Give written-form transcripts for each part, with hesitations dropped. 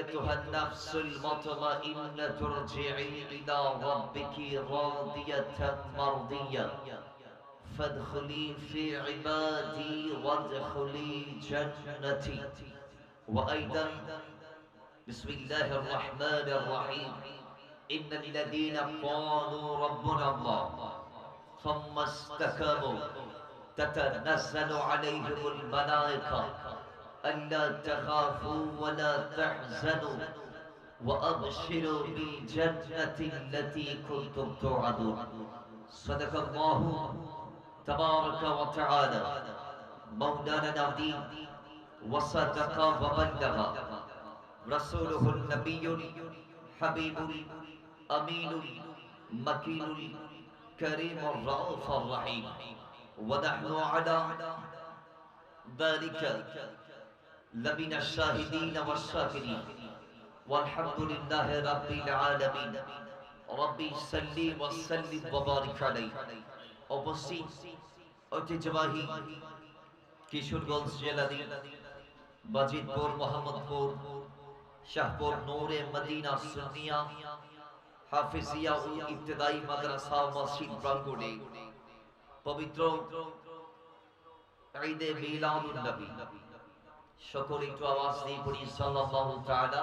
أيتها النفس المطمئنة ارجعي إلى ربك راضية مرضية فادخلي في عبادي وادخلي جنتي. وأيضا بسم الله الرحمن الرحيم إن الذين قالوا ربنا الله ثم استقاموا تتنزل عليهم الملائكة ألا تخافوا ولا تحزنوا وأبشروا بالجنة التي كنتم توعدون. صدق الله تبارك وتعالى مولانا العظيم وصدق وبلغ رسوله النبي الحبيب الأمين المكين الكريم الرؤوف الرحيم. ونحن على ذلك لمن الشاهدين والشاكرين والحمد لله رب العالمين ربي صل وسلم وبارك عليه। উপস্থিত ঐতিহ্যবাহী কিশোরগঞ্জ জেলাধীন বাজিতপুর মোহাম্মদপুর শাহপুর নূরে মদিনা সুন্নিয়া হাফিজিয়া ও ইবতেদায়ী মাদ্রাসা মসজিদ প্রাঙ্গণে পবিত্র ঈদে মিলাদুন নবী সকলে একটু আওয়াজ দিয়ে পড়ি সাল্লাল্লাহু তাআলা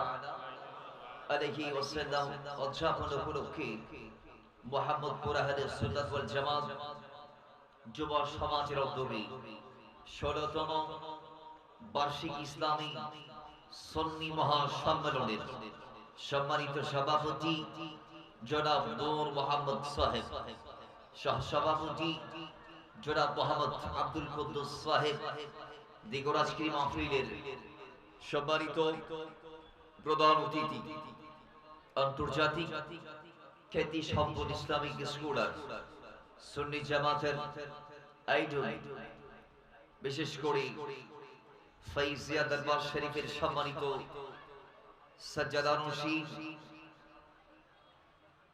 আলাইহি ওয়াসাল্লাম উদযাপন উপলক্ষে মুহাম্মদপুর আহলে সুন্নাত ওয়াল জামাত যুব সমাজের উদ্যোগে ১৬তম বার্ষিক ইসলামী সুন্নি মহাসম্মেলনের সম্মানিত সভাপতি জনাব নূর মোহাম্মদ সাহেব, সহসভাপতি জনাব মোহাম্মদ আব্দুল কুদ্দুস সাহেব, দিগরাজগিরি মাহফিলের সম্মানিত প্রধান অতিথি, আন্তর্জাতিক খ্যাতি সম্পন্ন ইসলামিক স্কলার, সুন্নি জামাতের আইডল, বিশেষ করে ফাইজিয়া দরবার শরীফের সম্মানিত সাজ্জাদানুশীন,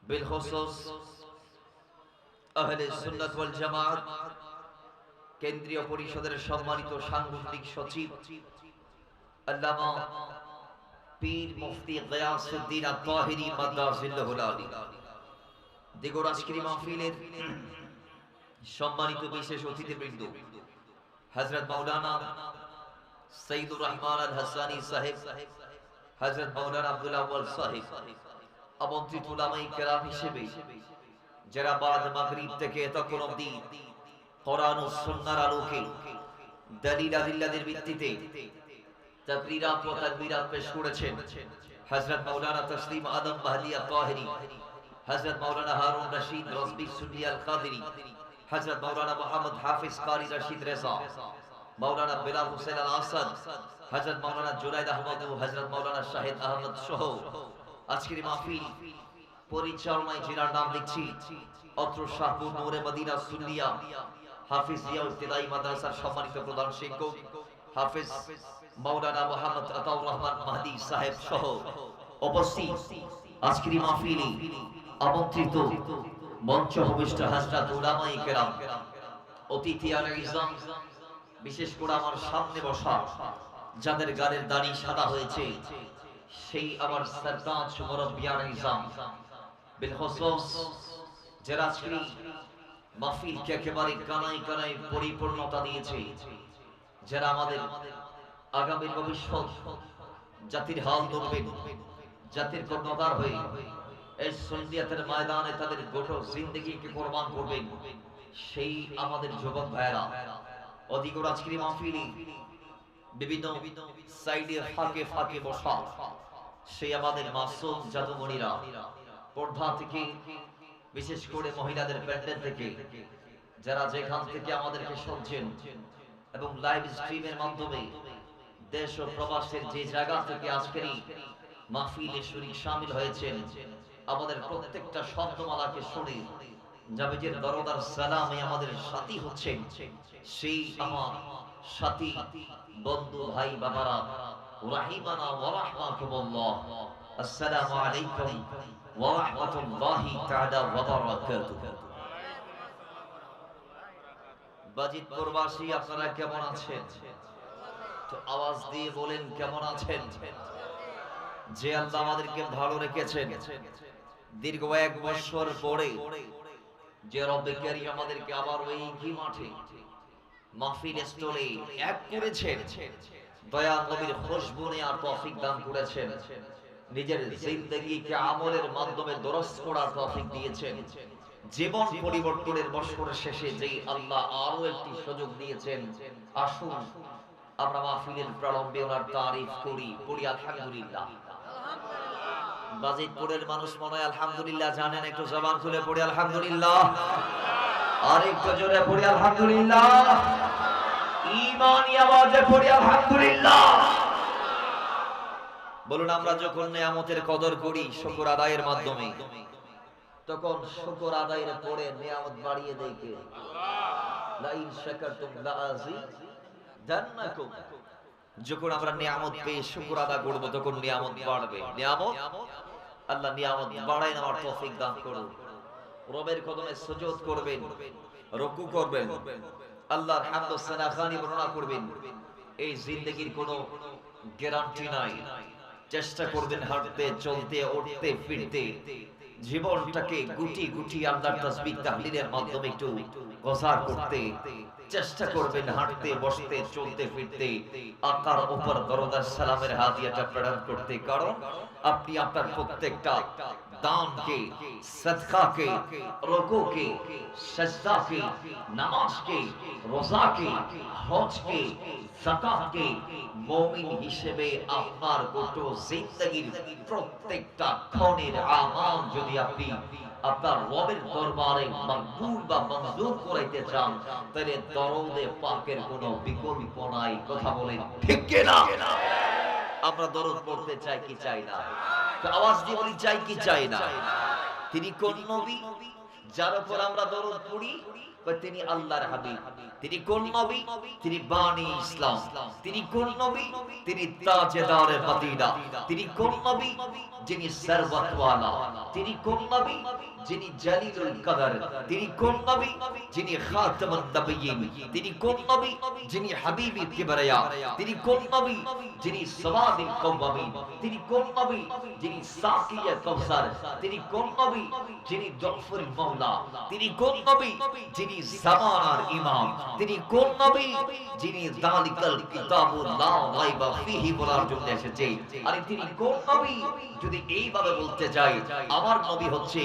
বিলখুসুস আহলে সুন্নাত ওয়াল জামাত কেন্দ্রীয় পরিষদের সম্মানিত সাংগঠনিক সচিব আল্লামা পীর মুফতি গিয়াসউদ্দিন আত-তাহিরি মাদ্রাসাহুল আলী, দিগরাজগিরি মাহফিলের সম্মানিত বিশেষ অতিথিবৃন্দ হযরত মাওলানা সৈয়দুর রহমান আল হাসানী সাহেব, হযরত মাওলানা আব্দুল আউয়াল সাহেব, আমন্ত্রিত উলামায়ে কেরাম হিসেবে যারা বাদ মাগরিব থেকে এতক্ষণ অবধি কোরআন ও সুন্নাহর আলোকে দলিল আদিল্লাদের ভিত্তিতে তাকরীরাত ও তাদবীরাত পেশ করেছেন হযরত মাওলানা তসলিম আদম মাহদী আত-তাহিরি, হযরত মাওলানা হারুন রশিদ রজবী সুন্নি আল কাদেরী, হযরত মাওলানা মুহাম্মদ হাফিজ কারি রশিদ রেজা, মাওলানা বিলাল হোসেন আল আসাদ, হযরত মাওলানা জুনাইদ আহমদ ও হযরত মাওলানা শাহিদ আহমদ সহ আজকের মাহফিল পরিচালনায় যারা নাম লিখছি অত্র শাহপুর নূরে মদিনা সুন্নিয়া হাফিজিয়া ইবতেদায়ী মাদ্রাসার সম্মানিত প্রধান শিক্ষক হাফিজ মাওলানা মুহাম্মদ আতাউর রহমান মাহদী সাহেব সহ উপস্থিত আজকের মাহফিলে আমন্ত্রিত মঞ্চ ভূমিষ্ঠ হযরত উলামায়ে কেরাম, অতিথি আল-ইজম, বিশেষ করে আমার সামনে বসা যাদের গালের দাড়ি সাদা হয়েছে সেই আমার সরদার মুরব্বিয়ান ইজম, বিলখুসুস যারা আজকের মাহফিলকে একেবারে কানায় কানায় পরিপূর্ণতা দিয়েছে, যারা আমাদের আগামী ভবিষ্যৎ জাতির হাল ধরবেন, জাতির কর্ণধার হয়ে এই সুন্নিয়াতের ময়দানে তাদের গোটা জিন্দেগিকে কোরবান করবেন, সেই আমাদের যুবক ভাইয়েরা অধিকর আজকের মাহফিলে বিভিন্ন সাইডে ফাঁকে ফাঁকে বসা সেই আমাদের মাসুম জাদুমণিরা, পর্দা থেকে বিশেষ করে মহিলাদের প্যান্ডেল থেকে যারা যেখান থেকে আমাদেরকে শুনছেন এবং লাইভ স্ট্রিমের মাধ্যমে দেশ ও প্রবাসের যে জায়গা থেকে আজকের এই মাহফিলে শরীক শামিল হয়েছেন, আমাদের প্রত্যেকটা শব্দমালাকে শুনে জাবিজের দরদার সালামে আমাদের সাথী হচ্ছেন সেই আমার সাথী বন্ধু ভাই বাবারা, রাহিমানা ওয়া রাহমাতুল্লাহ, আসসালামু আলাইকুম ওয়া রাহমাতুল্লাহি তাআলা ওয়া বারাকাতুহু। বাজিতপুরবাসী আপনারা কেমন আছেন? তো আওয়াজ দিয়ে বলেন কেমন আছেন? যে আল্লাহ আমাদেরকে ভালো রেখেছেন, দীর্ঘ 1 বছর পরে যে রব্বে কারীম আমাদেরকে আবার ওই কি মাঠে মাহফিল স্থলে এক করেছেন, দয়া নবীর খুশবু নেওয়ার তৌফিক দান করেছেন, নিজের জিন্দেগিকে আমলের মাধ্যমে দরস করার তৌফিক দিয়েছেন। জীবন পরিবর্তনের বছরের শেষে যেই আল্লাহ আরো একটি সুযোগ দিয়েছেন, আসুন আমরা মাহফিলের প্রারম্ভে ওনার তারিফ করি, পড়ি আলহামদুলিল্লাহ। বাজিতপুরের মানুষ মনে হয় আলহামদুলিল্লাহ জানেন, একটু জবান খুলে পড়ি আলহামদুলিল্লাহ, আর একটু জোরে পড়ি আলহামদুলিল্লাহ, ঈমানি আওয়াজে পড়ি আলহামদুলিল্লাহ। বলুন, আমরা যখন নিয়ামতের কদর করি শুকর আদায়ের মাধ্যমে, তখন শুকর আদায়ের পরে নিয়ামত বাড়িয়ে দেয় কে? আল্লাহ। লা ইন শাকারতুম লাআযীদান্নাকুম। যখন আমরা নিয়ামত পেয়ে শুকর আদা করব তখন নিয়ামত বাড়বে। নিয়ামত আল্লাহ নিয়ামত বাড়ায় নেওয়ার তৌফিক দান করুন। রবের কদমে সুজুদ করবেন, রুকু করবেন, আল্লাহর হামদ ও সানা খানি বর্ণনা করবেন। এই জিন্দেগির কোনো গ্যারান্টি নাই। চেষ্টা করবেন হাঁটতে, চলতে, উঠতে, ফিরতে, জীবনটাকে গুটি গুটি আল্লাহর তাসবিহ তাহলিলের মাধ্যমে একটু গোছার করতে চেষ্টা করবেন, হাঁটতে, বসতে, চলতে, ফিরতে, আকার উপর দরুদ সালামের হাদিয়াটা প্রদান করতে। কারণ আপনি আপনার প্রত্যেকটা দানকে, সদকাকে, রুকুকে, সিজদাকে, নামাজকে, রোজাকে, হজকে, যাকাতকে মুমিন হিসেবে আপনার গোটা জিন্দেগীর প্রত্যেকটা ক্ষণের আমাল যদি আপনি আপনার রবের দরবারে মকবুল বা মঞ্জুর করাইতে চান, তাহলে দরুদে পাকের কোনো বিকল্প নাই। কথা বলেন ঠিক কি না? আমরা দরুদ পড়তে চাই কি চাই না? তো আওয়াজ দিয়ে বলি, চাই কি চাই না? তিনি কোন নবী যার উপর আমরা দরুদ পড়ি? তিনি আল্লাহর হাবিব। তিনি কোন নবী? তিনি বাণী ইসলাম। তিনি কোন নবী? তিনি তাজদারে মদিনা। তিনি কোন নবী? যিনি সরওয়াত ওয়ালা। তিনি কোন নবী? যিনি জলিলুল কদর। তিনি কোন নবী? যিনি খাতামুন নবিয়্যিন। তিনি কোন নবী? যিনি হাবিবুল কিবরিয়া। তিনি কোন নবী? যিনি সওয়াদুল কওয়ামিন। তিনি কোন নবী? যিনি সাকিয়ে কাউসার। তিনি কোন নবী? যিনি জাফরুল মাওলা। তিনি কোন নবী? যিনি জামানার ইমাম। তিনি কোন নবী? যিনি যালিকাল কিতাবুল লা রাইবা ফীহি বলার জন্য এসেছে। আর তিনি কোন নবী? যদি এইভাবে বলতে যাই, আমার নবী হচ্ছে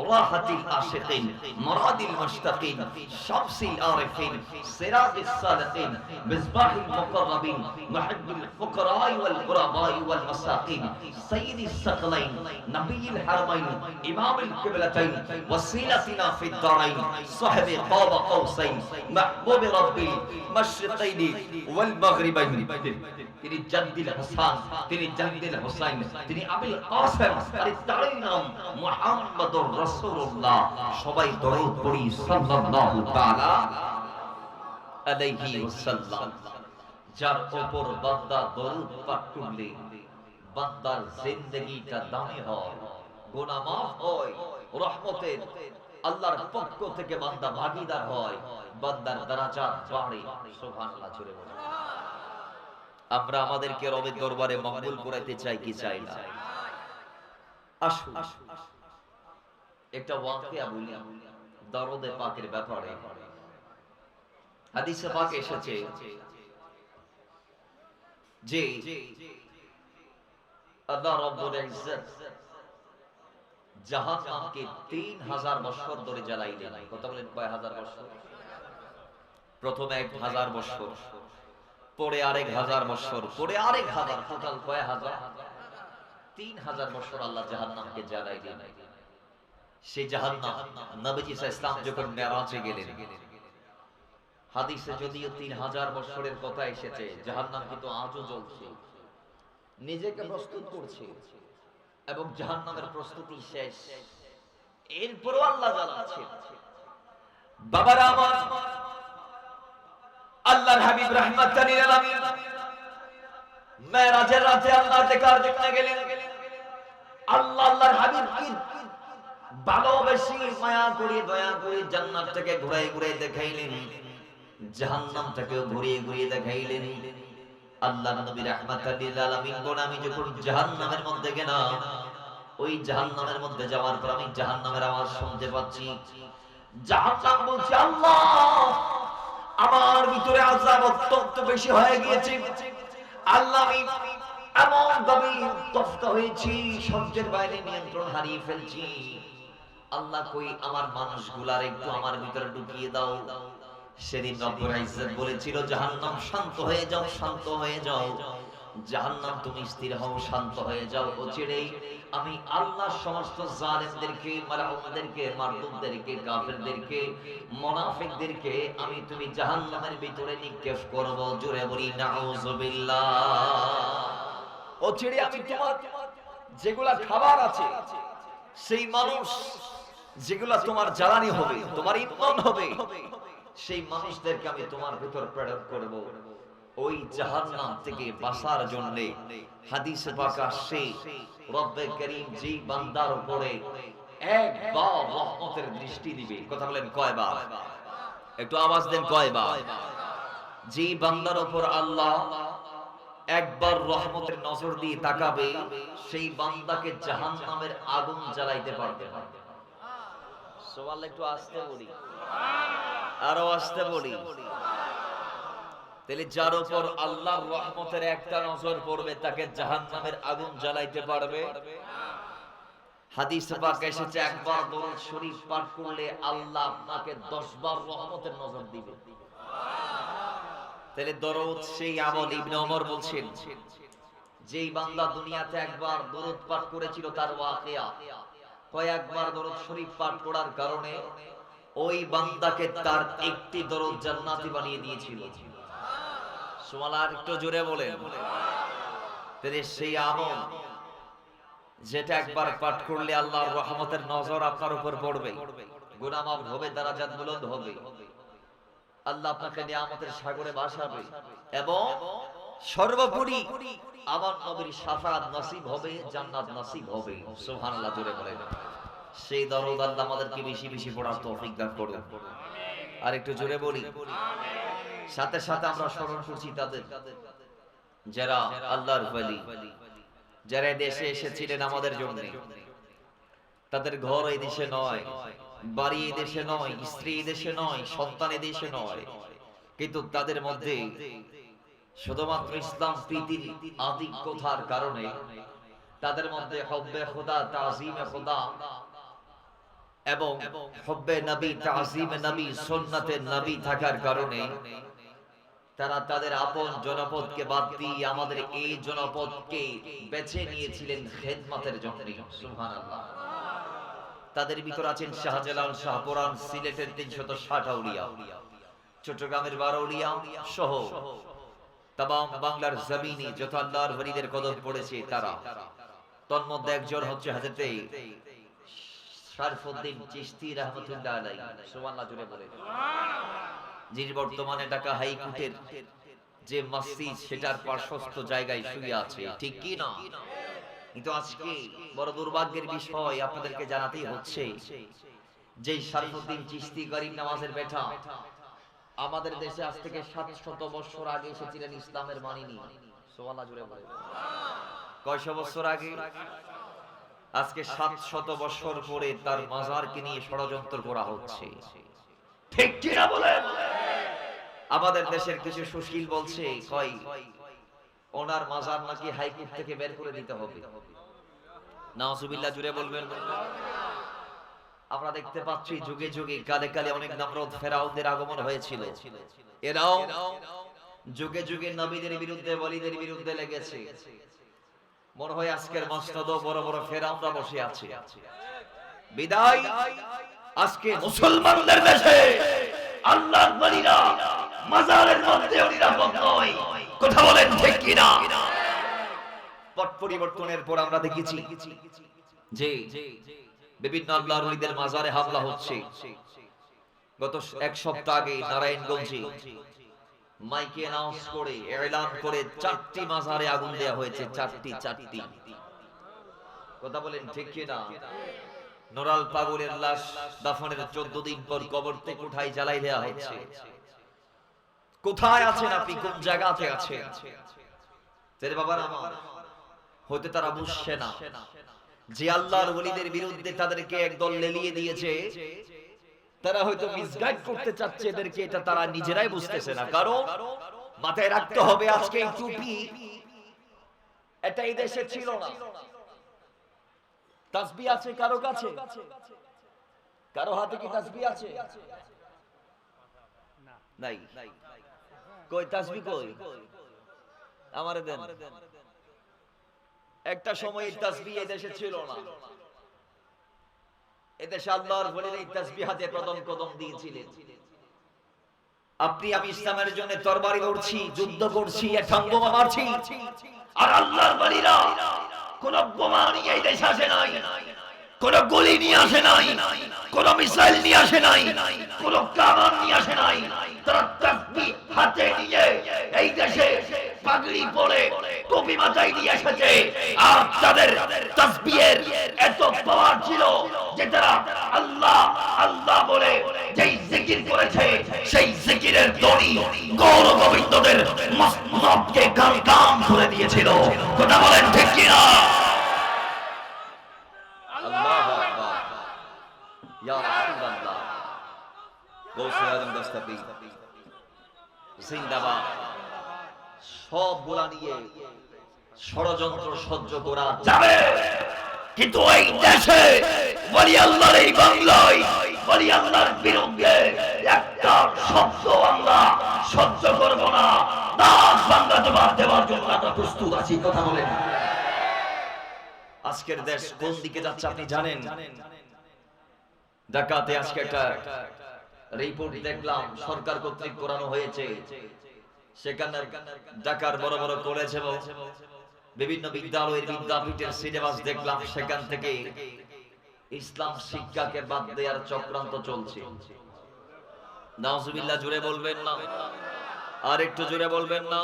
রাহাতিল আশিকিন, মুরাদিল মুশতাকিন, শামসিল আরিফিন, সিরাজিস সালিকিন, মিসবাহিল মুকাররাবিন, মুহিব্বুল ফুকারাই ওয়াল গুরাবাই ওয়াল মাসাকিন, সাইয়্যিদিস সাকলাইন, নবিয়ুল হারমাইন, ইমামুল কিবলাতাইন, ওয়াসিলাতিনা ফিদ দারাইন, সাহিবে কাবা কাউসাইন, মাহবুব রাব্বিল মাশরিকাইন ওয়াল মাগরিবাইন। তিনি জাদ্দিল হাসান, তিনি জাদ্দিল হুসাইন, তিনি আবুল কাসেম, আর তার নাম মুহাম্মদুর রাসূলুল্লাহ। সবাই দরুদ পড়ি সাল্লাল্লাহু তাআলা আলাইহি ওয়াসাল্লাম। যার উপর বান্দা দরুদ পাঠ করলে বান্দার জিন্দেগিটা দামি হয়, গুনাহ মাফ হয়, রহমতের আল্লাহর পক্ষ থেকে বান্দা ভাগীদার হয়, বান্দার দরাজাত বাড়ে। সুবহানাল্লাহ জোরে বলেন। আমরা আমাদেরকে রবের দরবারে মকবুল করাইতে চাই কি চাই না? আসুন একটা ওয়াকিয়া বলি দরুদে পাকের ব্যাপারে। হাদিসে পাকে এসেছে যে আল্লাহ রাব্বুল ইজ্জত জাহান্নামকে 3000 বছর ধরে জ্বালাইলেন। কত বলেন? কয় হাজার বছর? প্রথমে 1000 বছর, পরে আরেক 1000 বছর, পরে আরেক 1000, টোটাল কয় হাজার? 3000 বছর আল্লাহ জাহান্নামকে জ্বালাইলেন। সেই জাহান্নাম নবীজি সাল্লাল্লাহু আলাইহি যখন মেরাজে গেলেন, হাদিসে যদিও 3000 বছরের কথা এসেছে, জাহান্নাম কিন্তু আজও জ্বলছে, নিজেকে প্রস্তুত করছে এবং জাহান্নামের প্রস্তুতি শেষ, এরপরও আল্লাহ জ্বালাচ্ছে। বাবারা আমার, আল্লাহর হাবিব রাহমাতাল লিল আলামিন মেরাজের রাতে আল্লাহ দেখার জন্য গেলেন। আল্লাহ আল্লাহর হাবিবকে ভালোবেসে মায়া করে দয়া করে জান্নাতটাকে ঘুরে ঘুরে দেখাইলেন, জাহান্নামটাকে ঘুরিয়ে ঘুরিয়ে দেখাইলেন। আল্লাহ নবী রাহমাতাল লিল আলামিন বলেন, আমি যখন জাহান্নামের মধ্যে গেলাম, ওই জাহান্নামের মধ্যে যাওয়ার পর আমি জাহান্নামের আওয়াজ শুনতে পাচ্ছি। জাহান্নাম বলছে, আল্লাহ আমার ভিতরে আযাব অত্যন্ত বেশি হয়ে গিয়েছে। আল্লাহ আমি এমন গভীর তপ্ত হয়েছি, সহ্যের বাইরে নিয়ন্ত্রণ হারিয়ে ফেলছি। আল্লাহ কই আমার মানুষগুলার একটু আমার ভিতরে ঢুকিয়ে দাও। সেদিন রব্বুল ইজ্জত বলেছিল, জাহান্নাম শান্ত হয়ে যাও, শান্ত হয়ে যাও। জাহান্নাম তুমি স্থির হও, শান্ত হয়ে যাও। অচিরেই আমি আল্লাহ সমস্ত জালেমদেরকে, মালাউনদেরকে, মারদুদদেরকে, কাফেরদেরকে, মুনাফিকদেরকে আমি তুমি জাহান্নামের ভিতরে নিক্ষেপ করব। জোরে বলি নাউযুবিল্লাহ। অচিরে আমি তোমার যেগুলা খাবার আছে, সেই মানুষ যেগুলা তোমার জ্বালানি হবে, তোমার ইন্ধন হবে, সেই মানুষদেরকে আমি তোমার ভিতর প্রেরণ করব। ওই জাহান্নাম থেকে বাঁচার জন্য হাদিসে পাক আসছে, রব্বে করিম যেই বান্দার উপরে একবার রহমতের দৃষ্টি দিবে, কথা বলেন কয়বার? একটু আওয়াজ দেন, কয়বার? যেই বান্দার উপর আল্লাহ একবার রহমতের নজর দিয়ে তাকাবে, সেই বান্দাকে জাহান্নামের আগুন জ্বালাইতে পারবে না। সুবহানাল্লাহ। একটু আস্তে বলি, আরো আস্তে বলি। তাহলে যার উপর আল্লাহর রহমতের একটা নজর পড়বে, তাকে জাহান্নামের আগুন জ্বালাইতে পারবে। হাদিসে পাকে এসেছে, একবার দরুদ শরীফ পাঠ করলে আল্লাহ আপনাকে 10 বার রহমতের নজর দিবে। তাহলে দরুদ সেই আমল। ইবনে ওমর বলছেন, যেই বান্দা দুনিয়াতে একবার দরুদ পাঠ করেছিল, তার ওয়াকিয়া কয়েকবার দরুদ শরীফ পাঠ করার কারণে ওই বান্দাকে তার একটি দরুদ জান্নাতি বানিয়ে দিয়েছিল। সুবহানাল্লাহ। একটু জোরে বলেন। তাহলে সেই আমল যেটা একবার পাঠ করলে আল্লাহর রহমতের নজর আপনার উপর পড়বে, গুনাহ মাফ হবে, দারাজাত বুলন্দ হবে, আল্লাহ আপনাকে নিয়ামতের সাগরে ভাসাবে, এবং সর্বোপরি আমার নবীর শাফাআত নসিব হবে, জান্নাত নসিব হবে। সুবহানাল্লাহ। জোরে বলেন। সেই দরুদ আল্লাহ আমাদেরকে বেশি বেশি পড়ার তৌফিক দান করুন। আর একটু জোরে বলি। সাথে সাথে আমরা স্মরণ করছি তাদের যারা আল্লাহর ওলি, যারা দেশে এসেছিলেন আমাদের জন্য। তাদের ঘর এই দেশে নয়, বাড়ি এই দেশে নয়, স্ত্রী এই দেশে নয়, সন্তান এই দেশে নয়, কিন্তু তাদের মধ্যে শুধুমাত্র ইসলাম প্রীতির আধিক্যতার কারণে, তাদের মধ্যে হব্বে খোদা, তাজিমে খোদা এবং হব্বে নবী, তাজিমে নবী, সুন্নতে নবী থাকার কারণে তারা তাদের আপন জনপদকে বাদ দিয়ে আমাদের এই জনপদকে বেছে নিয়েছিলেন খেদমতের জন্য। সুবহানাল্লাহ। তাদের ভিতর আছেন শাহজালাল, শাহপুরান, সিলেটের 360 আউলিয়া, চট্টগ্রামের 12 আউলিয়া সহ তামাম বাংলার জমিনে যত আল্লাহর ওলিদের কদম পড়েছে তারা। তন্মধ্যে একজন হচ্ছে হযরতে শরফুদ্দীন চিশতি রাহমাতুল্লাহ আলাইহি। সুবহানাল্লাহ। জোরে বলে। যিনি বর্তমানে ঢাকা হাইকোর্টের যে মসজিদ, সেটার পার্শ্বস্থ জায়গায় শুয়ে আছে, ঠিক কি না? কিন্তু আজকে বড় দুর্ভাগ্যের বিষয় আপনাদেরকে জানাতেই হচ্ছে, যে শরফুদ্দীন চিশতি গরিব নামাজের বেটা আমাদের দেশে আজ থেকে 700 বছর আগে এসেছিলেন ইসলামের বাণী নিয়ে। সুবহানাল্লাহ। জোরে বলে। কয়শো বছর আগে? আজকে 700 বছর পরে তার মাজারকে নিয়ে ষড়যন্ত্র করা হচ্ছে, ঠিক কি না বলেন? আমাদের দেশের কিছু সুশীল বলছে, কয় ওনার মাজার নাকি হাইকোর্ট থেকে বের করে দিতে হবে। নাউজুবিল্লাহ। জুড়ে বলবেন। আমরা দেখতে পাচ্ছি যুগে যুগে কালে কালে অনেক নমরুদ ফেরাউনদের আগমন হয়েছিল। এরাও যুগে যুগে নবীদের বিরুদ্ধে, ওলিদের বিরুদ্ধে লেগেছে। মনে হয় আজকের মসনদও বড় বড় ফেরাউনরা বসে আছে। বিদায় আজকে মুসলমানদের দেশে আল্লাহর ওলিরা মাজারের মধ্যে নিরাপদ নয়। কথা বলেন ঠিক কি না? পট পরিবর্তনের পর আমরা দেখেছি যে বিভিন্ন আল্লাহর ওলিদের মাজারে হামলা হচ্ছে। গত এক সপ্তাহ আগে নারায়ণগঞ্জে মাইকে অ্যানাউন্স করে, এলান করে 4টি মাজারে আগুন দেয়া হয়েছে। 4টি। কথা বলেন ঠিক কি না? নোরাল পাগলের লাশ দাফনের 14 দিন পর কবর থেকে উঠাই জ্বালাই দেয়া হচ্ছে। কোথায় আছেন আপনি? কোন জায়গাতে আছেন? তেরে বাবার আমার হয়তো তারা বুঝছে না যে আল্লাহর ওলিদের বিরুদ্ধে তাদেরকে একদল লেলিয়ে দিয়েছে, তারা হয়তো মিসগাইড করতে চাচ্ছে এদেরকে, এটা তারা নিজেরাই বুঝতেছে না। কারণ মাথায় রাখতে হবে আজকে এই টুপি এটা এই দেশে ছিল না। তাসবিহ আছে কারো কাছে? কারো হাতে কি তাসবিহ আছে? নাই। কই তাসবিহ কই? আমারে দেন। একটা সময় তাসবিহ এই দেশে ছিল না। এদেশে আল্লাহর ওলিরা এই তাসবিহ হাতে প্রথম কদম দিয়েছিলেন। আপনি আমি ইসলামের জন্য তরবারি ধরছি, যুদ্ধ করছি, বোমা মারছি, আর আল্লাহর ওলিরা কোন বোমা নিয়ে এই দেশে আসে নাই, কোন গুলি নিয়ে আসে নাই, কোন মিসাইল নিয়ে আসে নাই, কোন কামান নিয়ে আসে নাই। তারা তাসবিহ হাতে নিয়ে এই দেশে পাগড়ি পরে টুপি মাথায় দিয়ে এসেছে। আর তাদের তাসবিহের এত পাওয়ার ছিল যে তারা আল্লাহ আল্লাহ বলে যেই জিকির করেছে, সেই জিকিরের ধ্বনি গৌর গোবিন্দদের মস্তকে গান করে দিয়েছিল। কথা বলেন ঠিক কিনা? আল্লাহু আকবার, ইয়া রাসূলুল্লাহ, গৌসে আজম দস্তগীর জিন্দাবাদ। সব গোলা নিয়ে ষড়যন্ত্র সহ্য করা যাবে, কিন্তু এই দেশে ওলি আল্লাহর এই বাংলায় ওলি আল্লাহর বিরুদ্ধে একটা শব্দ আমরা সহ্য করব না। দাস বাংলা জবাব দেওয়ার জন্য আমরা প্রস্তুত আছি। কথা বলেন। আজকের দেশ কোন দিকে যাচ্ছে আপনি জানেন? ঢাকাতে আজকে একটা রিপোর্ট দেখলাম, সরকার কর্তৃক করানো হয়েছে। সেখানে ঢাকার বড় বড় কলেজ এবং বিভিন্ন বিদ্যালয়ের বিদ্যাপীঠের সিলেবাস দেখলাম, সেখান থেকে ইসলাম শিক্ষাকে বাদ দেওয়ার চক্রান্ত চলছে। নাউজুবিল্লাহ, জোরে বলবেন না? আর একটু জোরে বলবেন না?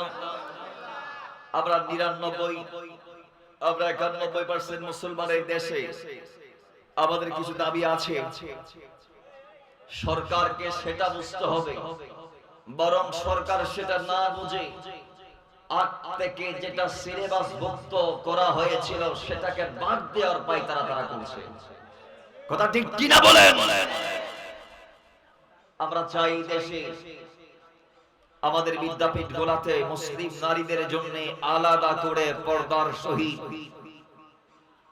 আমরা ৯৯, আমরা ৯১% মুসলমান এই দেশে। আমাদের কিছু দাবি আছে, সরকারকে সেটা বুঝতে হবে। বরং সরকার সেটা না বুঝে আগ থেকে যেটা সিলেবাস ভুক্ত করা হয়েছিল সেটাকে বাদ দেওয়ার পায়তারা তারা করছে। কথা ঠিক কিনা বলেন? আমরা চাই দেশে আমাদের বিদ্যাপীঠ গোলাতে মুসলিম নারীদের জন্য আলাদা করে পর্দার সহিত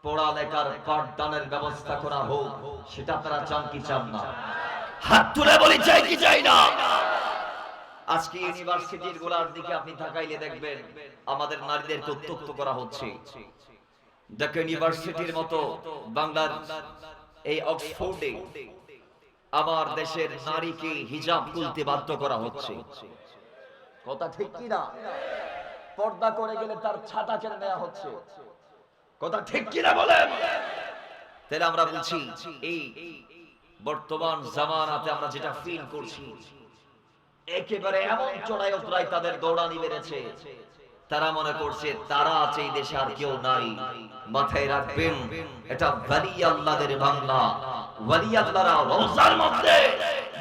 পড়ালেখার পাঠদানের ব্যবস্থা করা হোক। সেটা আপনারা চান কি চান না? হাত তুলে বলি চাই কি চাই না? আজকে ইউনিভার্সিটির গোলার দিকে আপনি তাকাইলে দেখবেন আমাদের নারীদেরকে উত্ত্যক্ত করা হচ্ছে। ঢাকা ইউনিভার্সিটির মতো বাংলার এই অক্সফোর্ডে আমার দেশের নারীকে হিজাব খুলতে বাধ্য করা হচ্ছে। কথা ঠিক কি না? পর্দা করে গেলে তার ছাতা কেড়ে নেওয়া হচ্ছে। কথা ঠিক কি না বলেন? তাহলে আমরা বলছি এই বর্তমান জামানাতে আমরা যেটা ফিল করছি, একেবারে এমন চড়াই উতরাই তাদের দৌড়ানি বেড়েছে, তারা মনে করছে তারা আছে এই দেশে, আর কেউ নাই। মাথায় রাখবেন, এটা ওলি আল্লাহদের বাংলা। ওলি আল্লাহরা রওজার মধ্যে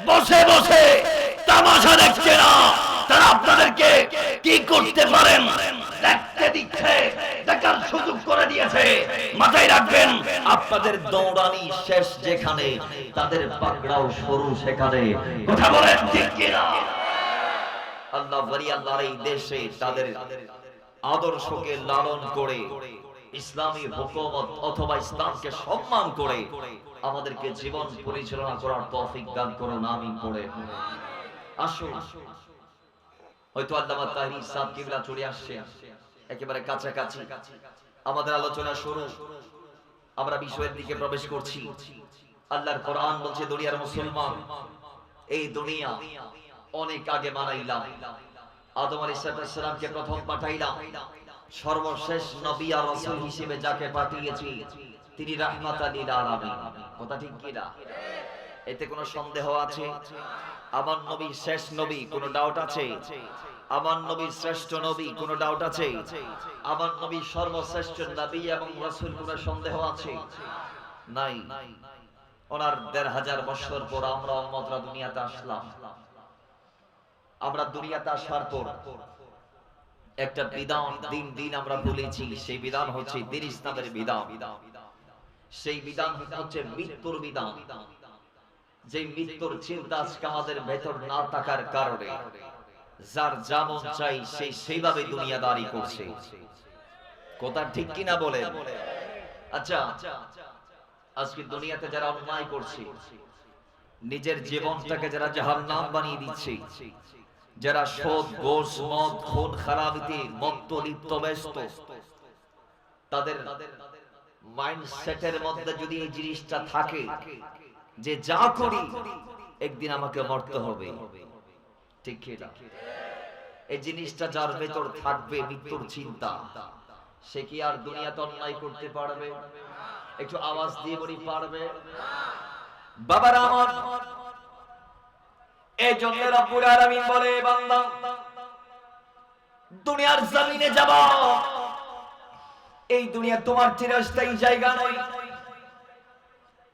বসে বসে তামাশা দেখছে না, তারা আপনাদেরকে কি করতে পারেন দেখতে দিচ্ছে, দেখার সুযোগ করে দিয়েছে। মাথায় রাখবেন, আপনাদের দৌড়ানি শেষ যেখানে, তাদের পাকড়াও শুরু সেখানে। কথা বলেন ঠিক কিনা? আল্লাহ ওলি আল্লাহর এই দেশে তাদের আদর্শকে লালন করে ইসলামী হুকুমত অথবা ইসলামকে সম্মান করে আমাদেরকে জীবন পরিচালনা করার তৌফিক দান করুন, আমিন পড়ে। আসুন, হয়তো আল্লামা তাহরির সাহেব কিবলা চলে আসছে একেবারে কাছাকাছি। আমাদের আলোচনা শুরু, আমরা বিষয়ের দিকে প্রবেশ করছি। আল্লাহর কোরআন বলছে, দুনিয়ার মুসলমান, এই দুনিয়া অনেক আগে বানাইলাম। আদম আলাইহিস সালামকে প্রথম পাঠাইলাম। সর্বশেষ নবী আর রাসূল হিসেবে যাকে পাঠিয়েছি তিনি রাহমাতাল লিল আলামিন। কথা ঠিক কি না? এতে কোনো সন্দেহ আছে? আমার নবী শেষ নবী, কোনো ডাউট আছে? আমার নবী শ্রেষ্ঠ নবী, কোনো ডাউট আছে? আমার নবী সর্বশ্রেষ্ঠ নবী এবং রাসূল, কোনো সন্দেহ আছে? নাই। ওনার ১৫০০ বছর পর আমরা উম্মতরা দুনিয়াতে আসলাম। আমরা দুনিয়াতে আসার পর একটা বিধান দিন দিন আমরা ভুলেছি, সেই বিধান হচ্ছে দ্বীন ইসলামের বিধান। সেই বিধান হচ্ছে মৃত্যুর বিধান। যে মৃত্যুর চিন্তা আজকে আমাদের ভেতর না থাকার কারণে যার যেমন চাই সেই সেইভাবে দুনিয়াদারি করছে। কথা ঠিক কিনা বলেন? আচ্ছা, আজকে দুনিয়াতে যারা অন্যায় করছে, নিজের জীবনটাকে যারা জাহান্নাম বানিয়ে দিচ্ছে, যারা সুদ, ঘুষ, মদ, খুন খারাপিতে মত্ত লিপ্ত ব্যস্ত, তাদের মাইন্ডসেটের মধ্যে যদি এই জিনিসটা থাকে যে যা করি একদিন আমাকে মরতে হবে, ঠিক কি না? এই জিনিসটা যার ভেতর থাকবে, মৃত্যুর চিন্তা, সে কি আর দুনিয়াতে অন্যায় করতে পারবে? একটু আওয়াজ দিয়ে বলি, পারবে? বাবারা আমার, এই জন্য রব্বুল আলামিন বলে, বান্দা দুনিয়ার জমিনে যাব, এই দুনিয়া তোমার চিরস্থায়ী জায়গা নয়।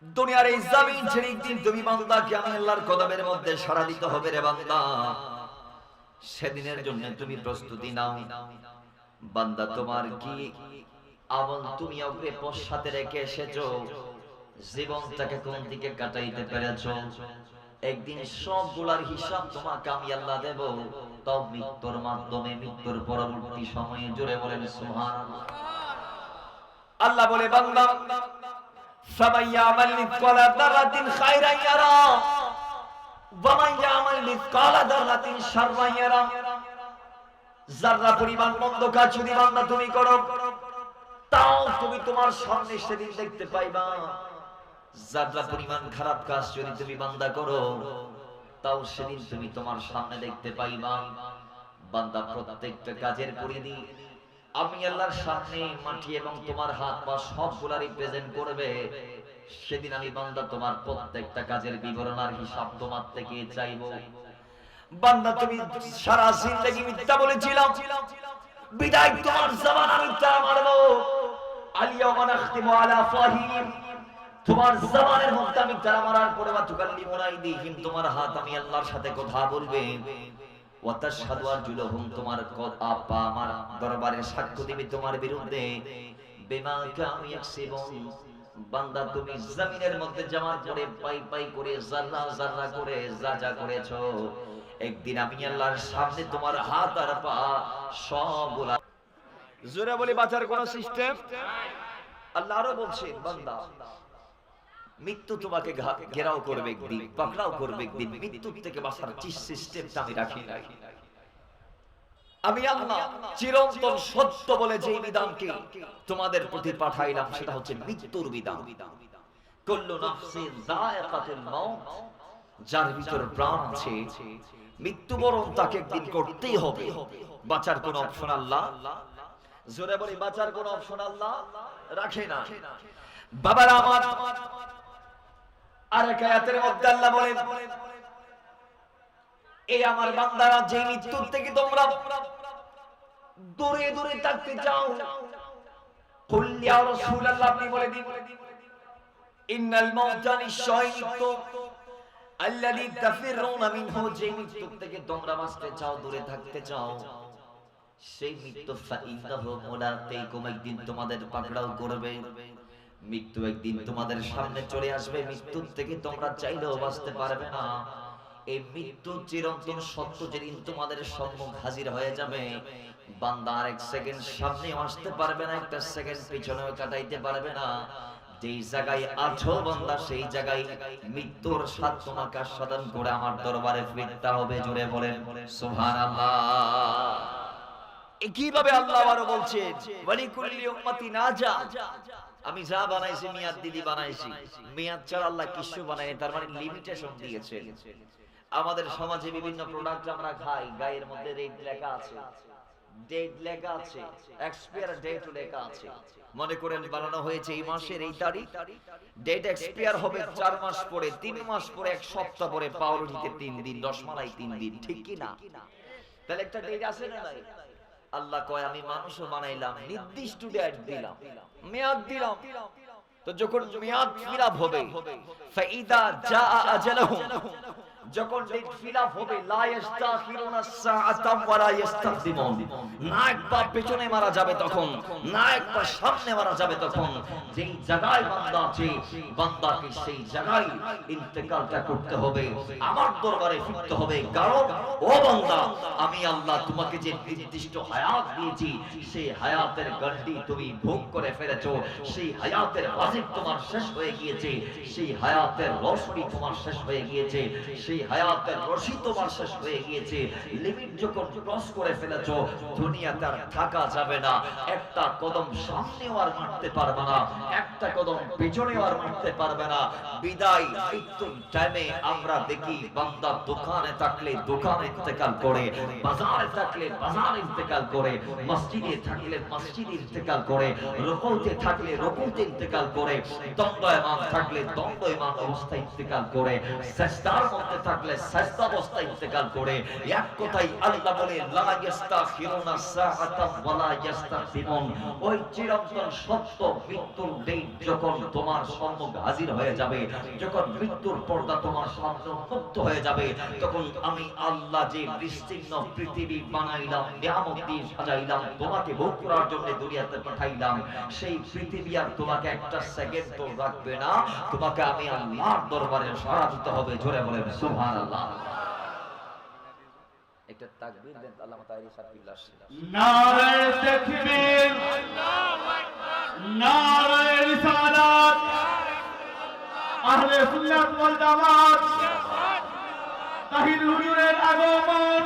দুনিয়ার এই জমিন ছেড়ে একদিন তুমি বান্দাকে আমি আল্লাহর কদমের মধ্যে সাড়া দিতে হবে রে বান্দা। সেদিনের জন্য তুমি প্রস্তুতি নাও। বান্দা তোমার কি আমল তুমি অগ্রে পশ্চাতে রেখে এসেছো? জীবনটাকে কোন দিকে কাটাইতে পেরেছো? একদিন সবগুলার হিসাব তোমাকে আমি আল্লাহ দেব, তাও মৃত্যুর মাধ্যমে, মৃত্যুর পরবর্তী সময়ে। জোরে বলেন সুবহানাল্লাহ। আল্লাহ বলে, বান্দা ফামান ইয়ামাল মিসকালা যাররাতিন খায়রান ইয়ারা ওয়া মান ইয়ামাল মিসকালা যাররাতিন শাররান ইয়ারা। যারা পরিমাণ মন্দ কাজ যদি বান্দা তুমি করো, তাও তুমি তোমার সামনে সেদিন দেখতে পাইবা। যারা পরিমাণ খারাপ কাজ যদি তুমি বান্দা করো, তাও সেদিন তুমি তোমার সামনে দেখতে পাইবা। বান্দা প্রত্যেকটা কাজের পরিধি আমি আল্লাহর সামনে মাটি এবং তোমার হাত পা সবগুলা রিপ্রেজেন্ট করবে। সেদিন আমি বান্দা তোমার প্রত্যেকটা কাজের বিবরণ আর হিসাব তোমার থেকে চাইবো। বান্দা তুমি সারা জিন্দেগি মিথ্যা বলেছিলাম, বিদায় তোমার জবান আমি মিথ্যা মারবো। আলিয়াওমা নাখতিমু আলা আফওয়াহিহিম, তোমার জবানের মধ্যে আমি তারা মারার পরে ওয়া তুকাল্লিমুনা আইদিহিম, তোমার হাত আমি আল্লাহর সাথে কথা বলবে। ওয়া তাশহাদু আরজুলুহুম, তোমার পা আমার দরবারে সাক্ষ্য দিবে তোমার বিরুদ্ধে। বিমা কানু ইয়াকসিবুন, বান্দা তুমি জমিনের মধ্যে জমা করে পাই পাই করে জাররা জাররা করে যা যা করেছো, একদিন আমি আল্লাহর সামনে তোমার হাত আর পা সবগুলা। জোরে বলি, বাঁচার কোন সিস্টেম? আল্লাহ আরো বলছেন, বান্দা মৃত্যু তোমাকে ঘেরাও করবে একদিন, পাকড়াও করবে একদিন। মৃত্যু থেকে বাঁচার সিস্টেমটা আমি রাখি নাই। আমি আল্লাহ চিরন্তন সত্য বলে যে বিধানকে তোমাদের প্রতি পাঠাইলাম, সেটা হচ্ছে মৃত্যুর বিধান। কুল্লু নাফসিন যায়কাতুল মাউত, যার ভিতর প্রাণ আছে মৃত্যুবরণ তাকে একদিন করতেই হবে। বাঁচার কোন অপশন আল্লাহ, জোরে বলি, বাঁচার কোন অপশন আল্লাহ রাখে না। বাবারা আমার, আরেক আয়াতের মধ্যে আল্লাহ বলেন, এই আমার বান্দারা যে মৃত্যুর থেকে তোমরা দূরে দূরে থাকতে চাও, কুল ইয়া রাসূলুল্লাহ, আপনি বলে দিন, ইন্নাল মাউতা নিশ্চয় মৃত্যু, আল্লাযী তাফিরুনা মিনহু, যে মৃত্যু থেকে তোমরা বাঁচতে চাও, দূরে থাকতে চাও, সেই মৃত্যু ফাইন্নাহু মুলাকিকুম, একদিন তোমাদের পাকড়াও করবে। মৃত্যু একদিন তোমাদের সামনে চলে আসবে, মৃত্যুর থেকে তোমরা চাইলেও বাঁচতে পারবে না। এই মৃত্যু চিরন্তন সত্য যেদিন তোমাদের সম্মুখ হাজির হয়ে যাবে, বান্দা আর এক সেকেন্ড সামনে আসতে পারবে না, একটা সেকেন্ড পিছনেও কাটাইতে পারবে না। যেই জায়গায় আছো বান্দা, সেই জায়গায় মৃত্যুর স্বাদ তোমাকে আস্বাদন করে আমার দরবারে ফিরতে হবে। জোরে বলেন সুবহানাল্লাহ। কিভাবে আল্লাহ আরো বলছেন, ওয়ালিকুল্লি উম্মাতিন আজা, আমি যা বানাইছি মিয়াদ দিদি বানাইছি, মিয়াদ ছাড়া আল্লাহ কিছু বানায়, তার মানে লিমিটেশন দিয়েছেন। আমাদের সমাজে বিভিন্ন প্রোডাক্ট আমরা খাই, গায়ের মধ্যে রেট লেখা আছে, ডেট লেখা আছে, এক্সপায়ার ডেট লেখা আছে। মনে করেন বানানো হয়েছে এই মাসের এই তারিখ, ডেট এক্সপায়ার হবে 4 মাস পরে, 3 মাস পরে, 1 সপ্তাহ পরে, পাউরুটিতে 3 দিন, রসমালাই 3 দিন, ঠিক কি না? তাহলে একটা ডেট আছে না নাই? আল্লাহ কয়, আমি মানুষও বানাইলাম, নির্দিষ্ট ডেট দিলাম, মেয়াদ দিলাম। তো যখন মেয়াদ ফিরাপ হবে, ফাইদা জাআ আজালুহুম, যখন ডেট ফিল আপ হবে লা ইস্তাখিরুনা সাআতাম ওয়া লা ইস্তাকদিমুন, না একবার পেছনে মারা যাবে তখন, না একবার সামনে মারা যাবে তখন। যেই জায়গায় বান্দা আছে, বান্দাকে সেই জায়গায় ইন্তেকালটা করতে হবে, আমার দরবারে ফিরতে হবে। কারণ ও বান্দা, আমি আল্লাহ তোমাকে যে নির্দিষ্ট হায়াত দিয়েছি, সেই হায়াতের গন্ডি তুমি ভোগ করে ফেলেছো, সেই হায়াতের ওয়াজিব তোমার শেষ হয়ে গিয়েছে, সেই হায়াতের রশনি তোমার শেষ হয়ে গিয়েছে, সেই হায়াতের রশি তোমার শেষ হয়ে গিয়েছে। লিমিট যখন ক্রস করে ফেলেছো, দুনিয়াতে আর থাকা যাবে না। একটা কদম সামনেও আর মারতে পারবে না, একটা কদম পেছনেও আর মারতে পারবে না। বিদায় মৃত্যুর টাইমে আমরা দেখি বান্দা দোকানে থাকলে দোকানে ইন্তেকাল করে, বাজারে থাকলে বাজারে ইন্তেকাল করে, মসজিদে থাকলে মসজিদে ইন্তেকাল করে, রুকুতে থাকলে রুকুতে ইন্তেকাল করে, দণ্ডায়মান থাকলে দণ্ডায়মান অবস্থায় ইন্তেকাল করে, সাজদার মধ্যে থাকলে সাজদা অবস্থায় ইন্তেকাল করে। এক কথাই আল্লাহ বলে লা ইস্তাখিরুনা সাআতাম ওয়া লা ইস্তাকদিমুন। ওই চিরন্তন সত্য মৃত্যুর দিন যখন তোমার সম্মুখে হাজির হয়ে যাবে, যখন মৃত্যুর পর্দা তোমার সামনে উন্মুক্ত হয়ে যাবে, তখন আমি আল্লাহ যে বিস্তীর্ণ পৃথিবী বানাইলাম, নিয়ামত দিয়ে সাজাইলাম, তোমাকে ভোগ করার জন্য দুনিয়াতে পাঠাইলাম, সেই পৃথিবী আর তোমাকে একটা সেকেন্ড তো রাখবে না। তোমাকে আমি আল্লাহর দরবারে সাড়া দিতে হবে। জোরে বলেন সুবহানাল্লাহ। একটা তাকবীর দেন আল্লামা তাহেরি সাকিবুল্লাহ। নারে তাকবীর, আল্লাহু আকবার, নারে রিসালাত, আহলে সুন্নাত ওয়াল জামাত, তাহির হুজুরের আগমন,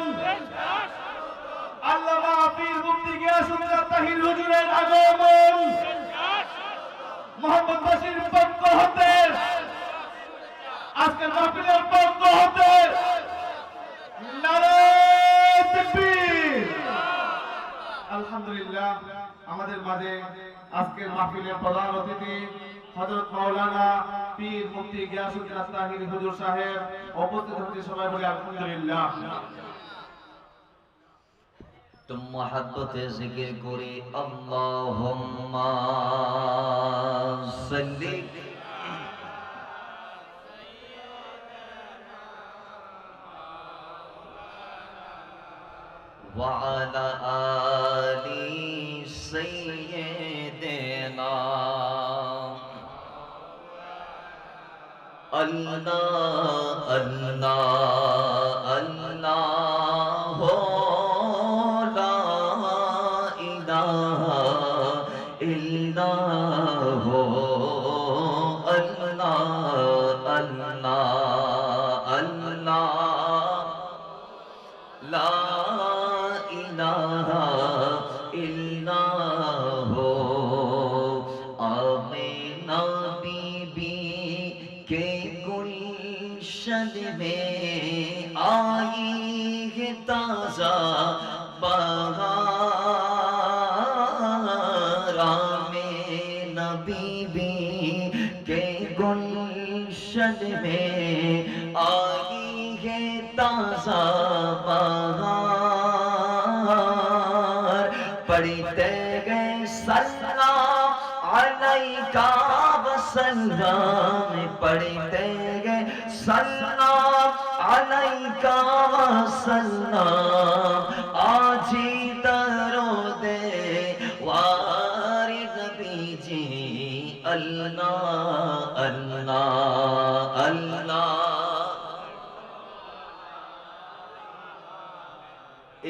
আল্লামা পীর মুফতি গিয়াসউদ্দিন তাহির হুজুরের আগমন, মোহাম্মদ বাশির পক্ষ হতে, আজকের মাহফিলের পক্ষ হতে নারে তাকবীর। আলহামদুলিল্লাহ, আমাদের মাঝে আজকের মাহফিলের প্রধান অতিথি হযরত মাওলানা পীর মুফতি গিয়াসউদ্দিন তাহিরি হুজুর সাহেব উপস্থিত হতে, সবাই বলি আলহামদুলিল্লাহ। तुम मोहब्बत जिक्र करे अल्लाहुम्मा सल्ली व अला आली सय्यिदना अल्लाह अल्लाह अल्लाह हो ताजा बहारा में नबी के गुलशन में आई है ताजा बहार। पढ़ते गए सल्लल्लाहु अलैका वसल्लम, पढ़ते गए सल्लल्लाहु अलैका वसल्लम, आजी दरोदे वारी नबी जी अल्लाह अल्लाह अल्लाह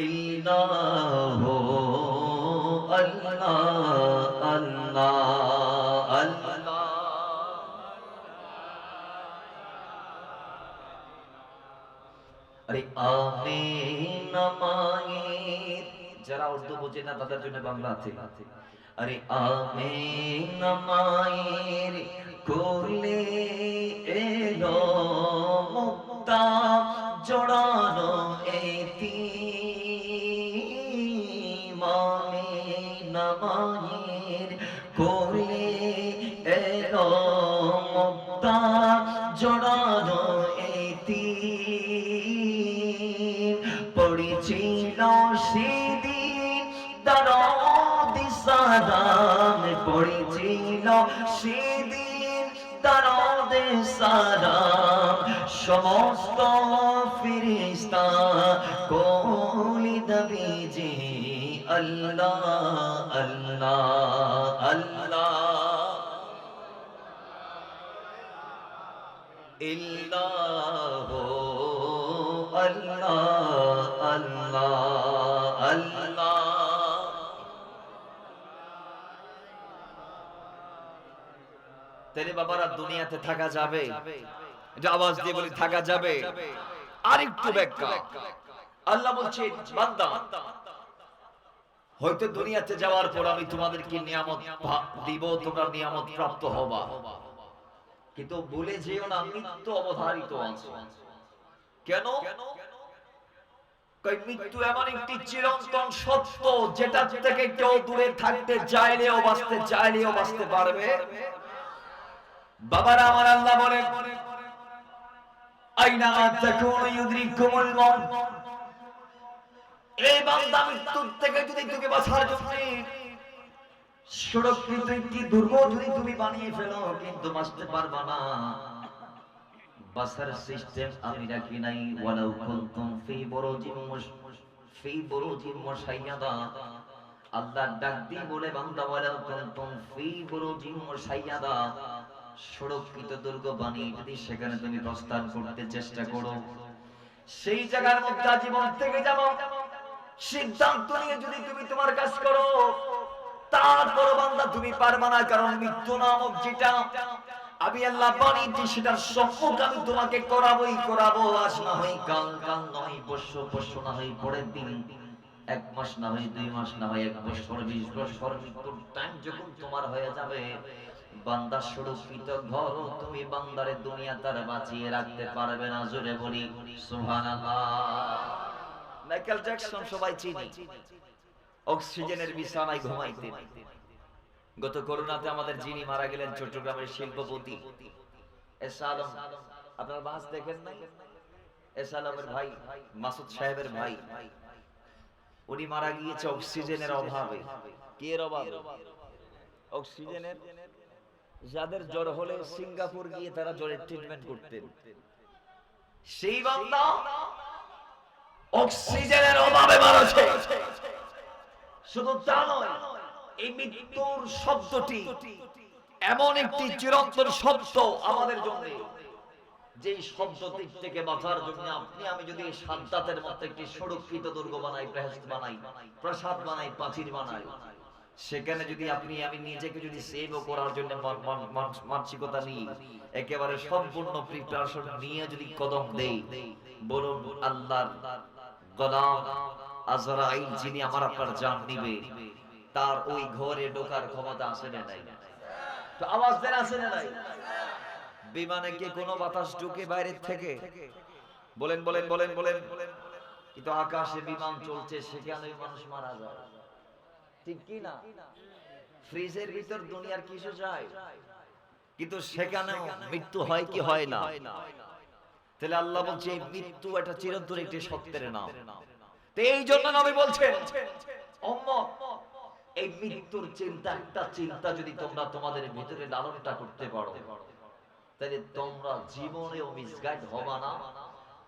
इल्लाहु अल्लाह अल्लाह अल्लाह। अरे आमीन माईद, যারা উর্দু বোঝে না তাদের জন্য বাংলা আছে। अरे आमीन माईर কোলে এলো মুক্তা জড়ানো এতিম। আমিন মাईर কোলে এলো মুক্তা জড়ানো এতিম। পড়েছিল সেদিন দরদ সালাম, পড়েছিল সেদিন তারদে সালাম সমস্ত ফেরেশতা কোলি নবীজি আল্লাহ আল্লাহ আল্লাহ ইল্লাহ আল্লাহ আল্লাহ আল্লাহ। তেরে বাবারা দুনিয়াতে থাকা যাবে? এটা আওয়াজ দিয়ে বলি থাকা যাবে? আরেকটু ব্যাখ্যা। আল্লাহ বলছেন বান্দা হয়তো দুনিয়াতে যাওয়ার পর আমি তোমাদেরকে নিয়ামত দিব, তোমরা নিয়ামত প্রাপ্ত হবা, কিন্তু ভুলে যেও না মৃত্যু অবধারিত আছে। কেন? মৃত্যু এমন একটি চিরন্তন সত্য যেটা থেকে কেউ দূরে থাকতে চাইলেও বাঁচতে পারবে। বাবারা আমার আল্লাহ বলেন আইনা তাকুনু ইউদরিকুমুল মাউত। এই বান্দা মৃত্যু থেকে যদি তুমি বাঁচার জন্য সুরক্ষিত একটি দুর্গ যদি তুমি বানিয়ে ফেলো, কিন্তু বাঁচতে পারবা না। বাসার সিস্টেম আমি রাখি নাই। ওয়ালাউ কুনতুম ফি বুরুজিন মুশাইয়াদা। আল্লাহ ডাক দিয়ে বলে বান্দা ওয়ালাউ কুনতুম ফি বুরুজিন মুশাইয়াদা, সুরক্ষিত দুর্গ বানিয়ে যদি সেখানে তুমি প্রস্থান করতে চেষ্টা করো, সেই জায়গার মধ্যে জীবন থেকে যাব সিদ্ধান্ত নিয়ে যদি তুমি তোমার কাজ করো, তারপর বান্দা তুমি পারবা না। কারণ মৃত্যু নামক যেটা আমি আল্লাহ বানিয়েছি সেটার সম্মুখ আমি তোমাকে করাবো। আজ না হয় কাল, কাল না হয় পরশু না হয় পরের দিন, 1 মাস না হয় 2 মাস না হয় 1 বছর 20 বছর, মৃত্যুর টাইম যখন তোমার হয়ে যাবে, বান্দা সুরক্ষিত ঘর তুমি বান্দারে দুনিয়া তার বাঁচিয়ে রাখতে পারবে না। জোরে বলি সুবহানাল্লাহ। মাইকেল জ্যাকসন সবাই চিনি, অক্সিজেনের বিছানায় ঘুমাইতেন। গত করোনাতে আমাদের যিনি মারা গেলেন চট্টগ্রামের শিল্পপতি এসা আলম, আপনারা বাস দেখেন নাই? এসা আলমের ভাই, মাসুদ সাহেবের ভাই, উনি মারা গিয়েছে অক্সিজেনের অভাবে। কি এর অভাব? অক্সিজেনের। যাদের জ্বর হলে সিঙ্গাপুর গিয়ে তারা জ্বরের ট্রিটমেন্ট করতেন, সেই বান্দা অক্সিজেনের অভাবে মারা গেছে। শুধু তা নয়, এই মৃত্যুর শব্দটি এমন একটি চিরন্তন শব্দ আমাদের জন্য, যে শব্দটি থেকে বাঁচার জন্য আপনি আমি যদি সাদ্দাতের মতো একটি সুরক্ষিত দুর্গ বানাই, বেহেশত বানাই, প্রাসাদ বানাই, প্রাচীর বানাই, সেখানে যদি আপনি আমি নিজেকে যদি সেভ করার জন্য মানসিকতা নিয়ে একেবারে সম্পূর্ণ প্রিপারেশন নিয়ে যদি কদম দেই, বলুন আল্লাহর গোলাম আজরাইল যিনি আমার আপনার জান নিবে, তার ওই ঘরে ঢোকার ক্ষমতা আছে না নাই? তো আওয়াজ দেন আছে না নাই? বিমানে কি কোনো বাতাস ঢুকে বাইরের থেকে? বলেন বলেন বলেন বলেন। কিন্তু আকাশে বিমান চলছে, সেখানে মানুষ মারা যায়, ঠিক কি না? ফ্রিজের ভিতর দুনিয়ার কিছু যায়, কিন্তু সেখানেও মৃত্যু হয় কি হয় না? তাহলে আল্লাহ বলছে এই মৃত্যু একটা চিরন্তন একটি সত্যের নাম। তো এই জন্য নবী বলছেন উম্মত, এই মৃত্যুর চিন্তা, একটা চিন্তা যদি তোমরা তোমাদের ভিতরে লালনটা করতে পারো, তাহলে তোমরা জীবনেও মিসগাইড হবা না।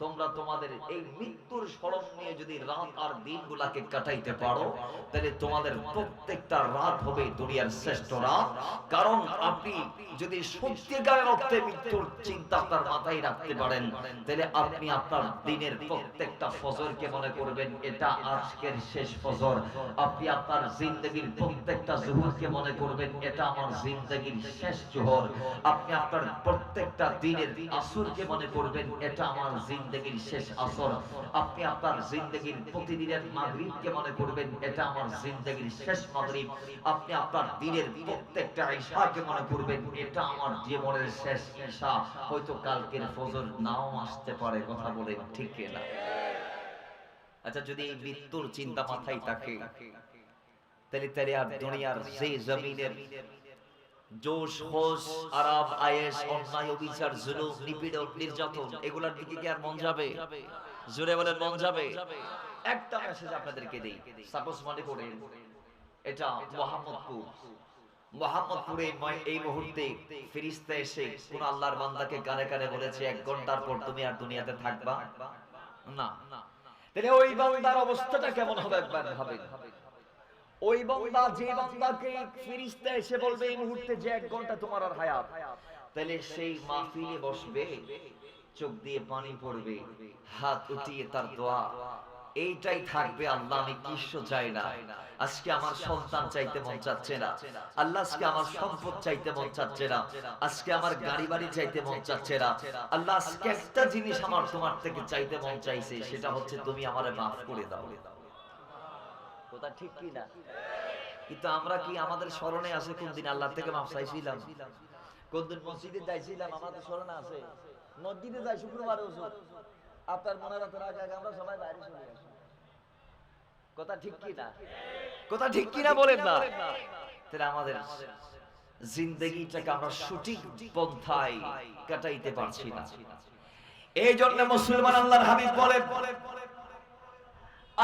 তোমরা তোমাদের এই মৃত্যুর স্মরণ নিয়ে যদি রাত আর দিনগুলাকে কাটাইতে পারো, তাহলে তোমাদের প্রত্যেকটা রাত হবে দুনিয়ার শ্রেষ্ঠ রাত। কারণ আপনি যদি সত্যিকারের অর্থে মৃত্যুর চিন্তা আপনার মাথায় রাখতে পারেন, তাহলে আপনি আপনার দিনের প্রত্যেকটা ফজরকে মনে করবেন এটা আজকের শেষ ফজর। আপনি আপনার জিন্দেগির প্রত্যেকটা জোহরকে মনে করবেন এটা আমার জিন্দেগির শেষ জোহর। আপনি আপনার প্রত্যেকটা দিনের আসরকে মনে করবেন এটা আমার জিন্দেগির শেষ আসর। আপনি আপনার জিন্দেগির প্রতিদিনের মাগরিবকে মনে করবেন এটা আমার জিন্দেগির শেষ মাগরিব। আপনি আপনার দিনের প্রত্যেকটা ইশাকে মনে করবেন এটা আমার জীবনের শেষ ইশা। হয়তো কালকের ফজর নাও আসতে পারে, কথা বলে ঠিক না? আচ্ছা, যদি এই মৃত্যুর চিন্তা মাথায় থাকে, তাহলে আর দুনিয়ার যে জমিনের জোশ হোশ আরাম আয়েশ অন্যায় অবিচার জুলুম নিপীড়ন নির্যাতন এগুলোর দিকে কি আর মন যাবে? জোরে বলেন মন যাবে? একটা মেসেজ আপনাদেরকে দেই। সাপোজ মনে করেন এটা মোহাম্মদপুর, মোহাম্মদপুরে এই মুহূর্তে ফেরেশতা এসে কোন আল্লাহর বান্দাকে কানে কানে বলেছে 1 ঘন্টার পর তুমি আর দুনিয়াতে থাকবা না, তাহলে ওই বান্দার অবস্থাটা কেমন হবে একবার ভাবেন। ওই বান্দা, যে বান্দাকে ফেরেশতা এসে বলবে এই মুহূর্তে যে 1 ঘন্টা তোমার আর হায়াত, তাহলে সেই মাহফিলে বসবে, চোখ দিয়ে পানি পড়বে, হাত উঠিয়ে তার দোয়া এইটাই থাকবে, আল্লাহ আমি কিছু চাই না, আজকে আমার সন্তান চাইতে মন চাচ্ছে না, আল্লাহ আজকে আমার সম্পদ চাইতে মন চাচ্ছে না, আজকে আমার গাড়ি বাড়ি চাইতে মন চাচ্ছে না, আল্লাহ আজকে একটা জিনিস আমার তোমার থেকে চাইতে মন চাইছে, সেটা হচ্ছে তুমি আমারে মাফ করে দাও। কথা ঠিক কি না? কিন্তু আমরা কি, আমাদের স্মরণে আছে কোনদিন আল্লাহ থেকে মাফ চাইছিলাম? কোনদিন মসজিদে যাইছিলাম? আমাদের স্মরণে আছে? মসজিদে যাই শুক্রবারে ওজোর, আপনার মনে রাখার আগে আগে আমরা সবাই বাইরে চলে আসি। কথা ঠিক কি না? কথা ঠিক কি না বলেন না? তাহলে আমাদের জিন্দেগিটাকে আমরা সঠিক পন্থায় কাটাইতে পারছি না। এই জন্য মুসলমান আল্লাহর হাবিব বলেন,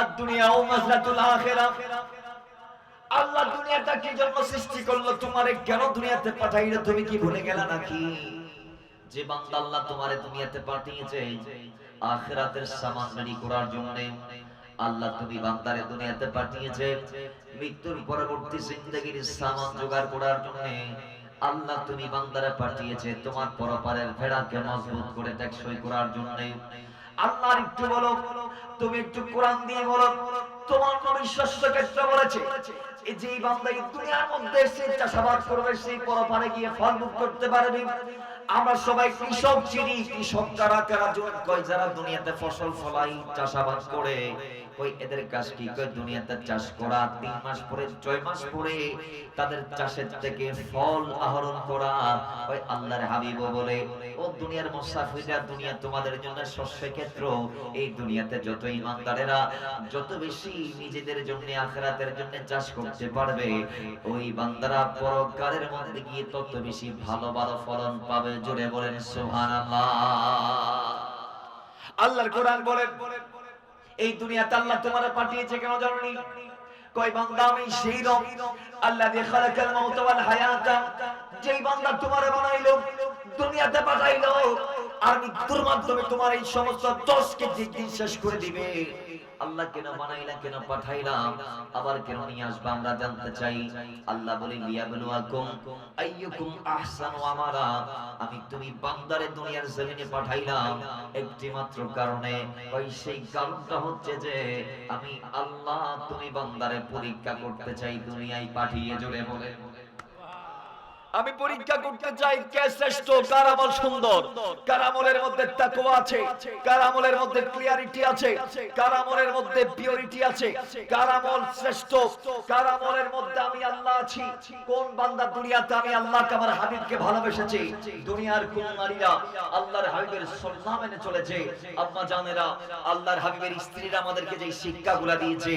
আদ-দুনিয়া মাযলাতুল আখিরাহ, আল্লাহ দুনিয়াটা কি জন্য সৃষ্টি করলো, তোমারে কেন দুনিয়াতে পাঠাইলো, তুমি কি ভুলে গেলা নাকি? যে বান্দা আল্লাহ তোমারে দুনিয়াতে পাঠিয়েছে আখিরাতের সামান রেডি করার জন্য, আল্লাহ তুমি বান্দারে দুনিয়াতে পাঠিয়েছে মৃত্যুর পরবর্তী জিন্দেগীর সামান জোগাড় করার জন্য, আল্লাহ তুমি বান্দারে পাঠিয়েছে তোমার পরপারের ভেড়াকে মজবুত করে টেকসই করার জন্য। আল্লাহর একটু বলো, তুমি একটু কোরআন দিয়ে বলো, তোমার নবী ষষ্ঠ ক্ষেত্রে বলেছে এই যে বান্দা এই দুনিয়ার মধ্যে সে চাষাবাদ করবে, সেই পরপারে গিয়ে ফল ভোগ করতে পারবে। আমরা সবাই কৃষক চিনি, কৃষক কারা কারা কয় যারা দুনিয়াতে ফসল ফলাই চাষাবাদ করে, কই এদের কাজ কি? কই দুনিয়াতে চাষ করা, 3 মাস পরে 6 মাস পরে তাদের চাষের থেকে ফল আহরণ করা। ওই আল্লাহর হাবিব বলে, ও দুনিয়ার মুসাফিররা, দুনিয়া তোমাদের জন্য শস্য ক্ষেত্র। এই দুনিয়াতে যত ঈমানদারেরা যত বেশি নিজেদের জন্য আখিরাতের জন্য চাষ করতে পারবে, ওই বান্দারা পরকালের মধ্যে গিয়ে তত বেশি ভালো ভালো ফলন পাবে। জোরে বলেন সুবহানাল্লাহ। আল্লাহর কোরআন বলেন, এই দুনিয়াতে আল্লাহ তোমারে পাঠিয়েছে কেন জানোনি? কই বান্দা আমি সেই রব আল্লাযী খালাকাল মাউতা ওয়াল হায়াতা, যেই বান্দা তোমারে বানাইলো, দুনিয়াতে পাঠাইলো, আর মৃত্যুর মাধ্যমে তোমার এই সমস্ত দোষকে দিন শেষ করে দিবে। আল্লাহ কেন বানাইলা, কেন পাঠাইলাম, আবার কেন নিয়ে আসবা আমরা জানতে চাই। আল্লাহ বলে, লিয়াবলুয়াকুম আইয়ুকুম আহসানু আমালা, আমি তুমি বান্দারে দুনিয়ার জমিনে পাঠাইলাম একটি মাত্র কারণে। ওই সেই কারণটা হচ্ছে যে আমি আল্লাহ তুমি বান্দারে পরীক্ষা করতে চাই দুনিয়ায় পাঠিয়ে। জোরে বলে আমি পরীক্ষা করতে চাই কে শ্রেষ্ঠ, কার আমল সুন্দর, কার আমলের মধ্যে তাকওয়া আছে, কার আমলের মধ্যে ক্লিয়ারিটি আছে, কার আমলের মধ্যে পিওরিটি আছে, কার আমল শ্রেষ্ঠ, কার আমলের মধ্যে আমি আল্লাহ আছি। কোন বান্দা দুনিয়াতে আমি আল্লাহকে আমার হাবিবকে ভালোবেসেছে। দুনিয়ার কোন নারীরা আল্লাহর হাবিবের সুন্নাহ মেনে চলেছে? আম্মা জানেরা, আল্লাহর হাবিবের স্ত্রীরা আমাদেরকে যে শিক্ষাগুলো দিয়েছে,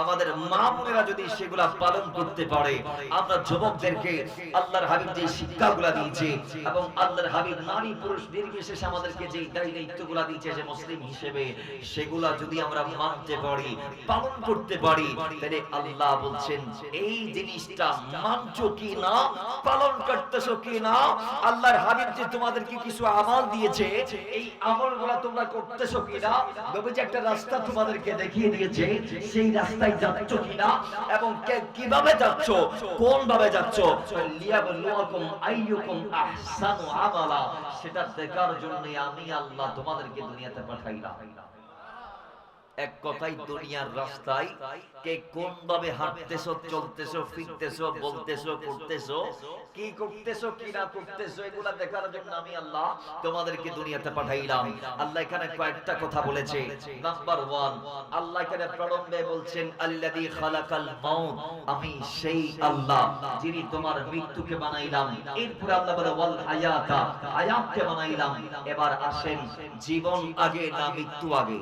আমাদের মা বোনেরা যদি সেগুলা পালন করতে পারে, আমরা যুবকদেরকে আল্লাহর যে শিক্ষাগুলা দিয়েছে, এবং আল্লাহর হাবিব নারী পুরুষ নির্বিশেষে আমাদেরকে যে দায়িত্বগুলা দিয়েছে যে মুসলিম হিসেবে, সেগুলা যদি আমরা মানতে পারি, পালন করতে পারি, তাহলে আল্লাহ বলছেন এই জিনিসটা মানছো কি না, পালন করতেছো কি না, আল্লাহর হাবিব যে তোমাদেরকে কিছু আমল দিয়েছে, এই আমলগুলা তোমরা করতেছো কি না, নবী যে একটা রাস্তা তোমাদেরকে দেখিয়ে দিয়েছে, সেই রাস্তায় যাচ্ছ কি না, এবং কিভাবে যাচ্ছ, কোন ভাবে যাচ্ছ, সেটা দেখার জন্য আমি আল্লাহ তোমাদেরকে দুনিয়াতে পাঠাইলাম। এক কথাই দুনিয়ার রাস্তায় কে কোন ভাবে হাঁটতেছো, চলতেছো, ফিরতেছো, বলতেছো, করতেছো, কি করতেছো কি না করতেছো, এগুলা দেখার জন্য আমি আল্লাহ তোমাদেরকে দুনিয়াতে পাঠাইলাম। আল্লাহ এখানে কয়েকটা কথা বলেছে। নাম্বার 1, আল্লাহ এখানে প্রারম্ভে বলছেন আল্লাযী খালাকাল মাউত, আমি সেই আল্লাহ যিনি তোমার মৃত্যুকে বানাইলাম। এরপর আল্লাহ বলে ওয়াল হায়াতা, হায়াতকে বানাইলাম। এবার আসেন জীবন আগে না মৃত্যু আগে?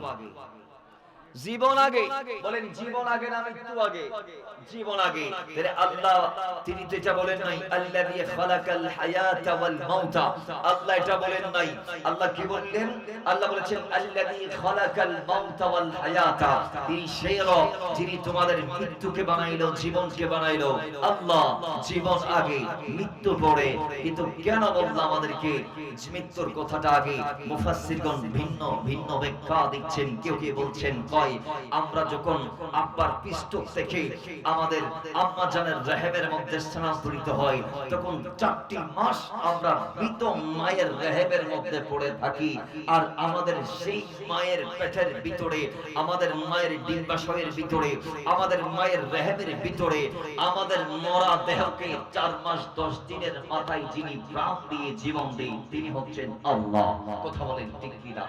জীবন আগে, বলেন জীবন আগে না মৃত্যু আগে? জীবন আগে। তাহলে আল্লাহ তিনি তো এটা বলেন নাই আল্লাযী খালাকাল হায়াতা ওয়াল মাউতা, আল্লাহ এটা বলেন নাই। আল্লাহ কি বললেন? আল্লাহ বলেছেন আল্লাযী খালাকাল মাউতা ওয়াল হায়াতা, তিনি সেই রব যিনি তোমাদের মৃত্যুকে বানাইলো, জীবনকে বানাইলো। আল্লাহ জীবন আগে মৃত্যু পরে, কিন্তু কেন বললো আমাদেরকে মৃত্যুর কথাটা আগে? মুফাসসিরগণ ভিন্ন ভিন্ন ব্যাখ্যা দিচ্ছেন। কেউ কেউ বলছেন কয় আমরা যখন আব্বার পিষ্টক থেকে আমাদের আম্মা জানের রেহেমের মধ্যে স্থানান্তরিত হয়, তখন 4টি মাস আমরা মৃত মায়ের রেহেমের মধ্যে পড়ে থাকি। আর আমাদের সেই মায়ের পেটের ভিতরে, আমাদের মায়ের ডিম্বাশয়ের ভিতরে, আমাদের মায়ের রেহেমের ভিতরে আমাদের মরা দেহকে 4 মাস 10 দিনের মাথায় যিনি প্রাণ দিয়ে জীবন দেন তিনি হচ্ছেন আল্লাহ। কথা বলেন ঠিক কিনা?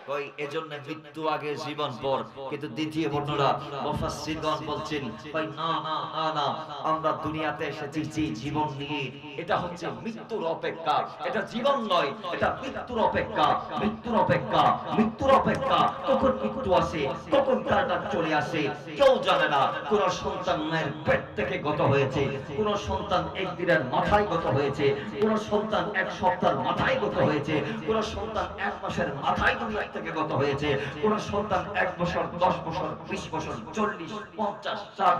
কই এজন্য মৃত্যু আগে জীবন পর। কিন্তু দ্বিতীয় বর্ণনা মুফাসসিরগণ বলছেন কই না না না না, আমরা দুনিয়াতে এসেছি যে জীবন নিয়ে, এটা হচ্ছে মৃত্যুর অপেক্ষা, এটা জীবন নয়, এটা মৃত্যুর অপেক্ষা, মৃত্যুর অপেক্ষা, মৃত্যুর অপেক্ষা। কখন মৃত্যু আসে, কখন তারটা চলে আসে কেউ জানে না। কোন সন্তান মায়ের পেট থেকে গত হয়েছে, কোন সন্তান একদিনের মাথায় গত হয়েছে, কোন সন্তান 1 সপ্তাহের মাথায় গত হয়েছে, কোন সন্তান 1 মাসের মাথায় দুনিয়া থেকে গত হয়েছে, কোন সন্তান 1 বছর, 10 বছর, 20 বছর, 40, 50, 60,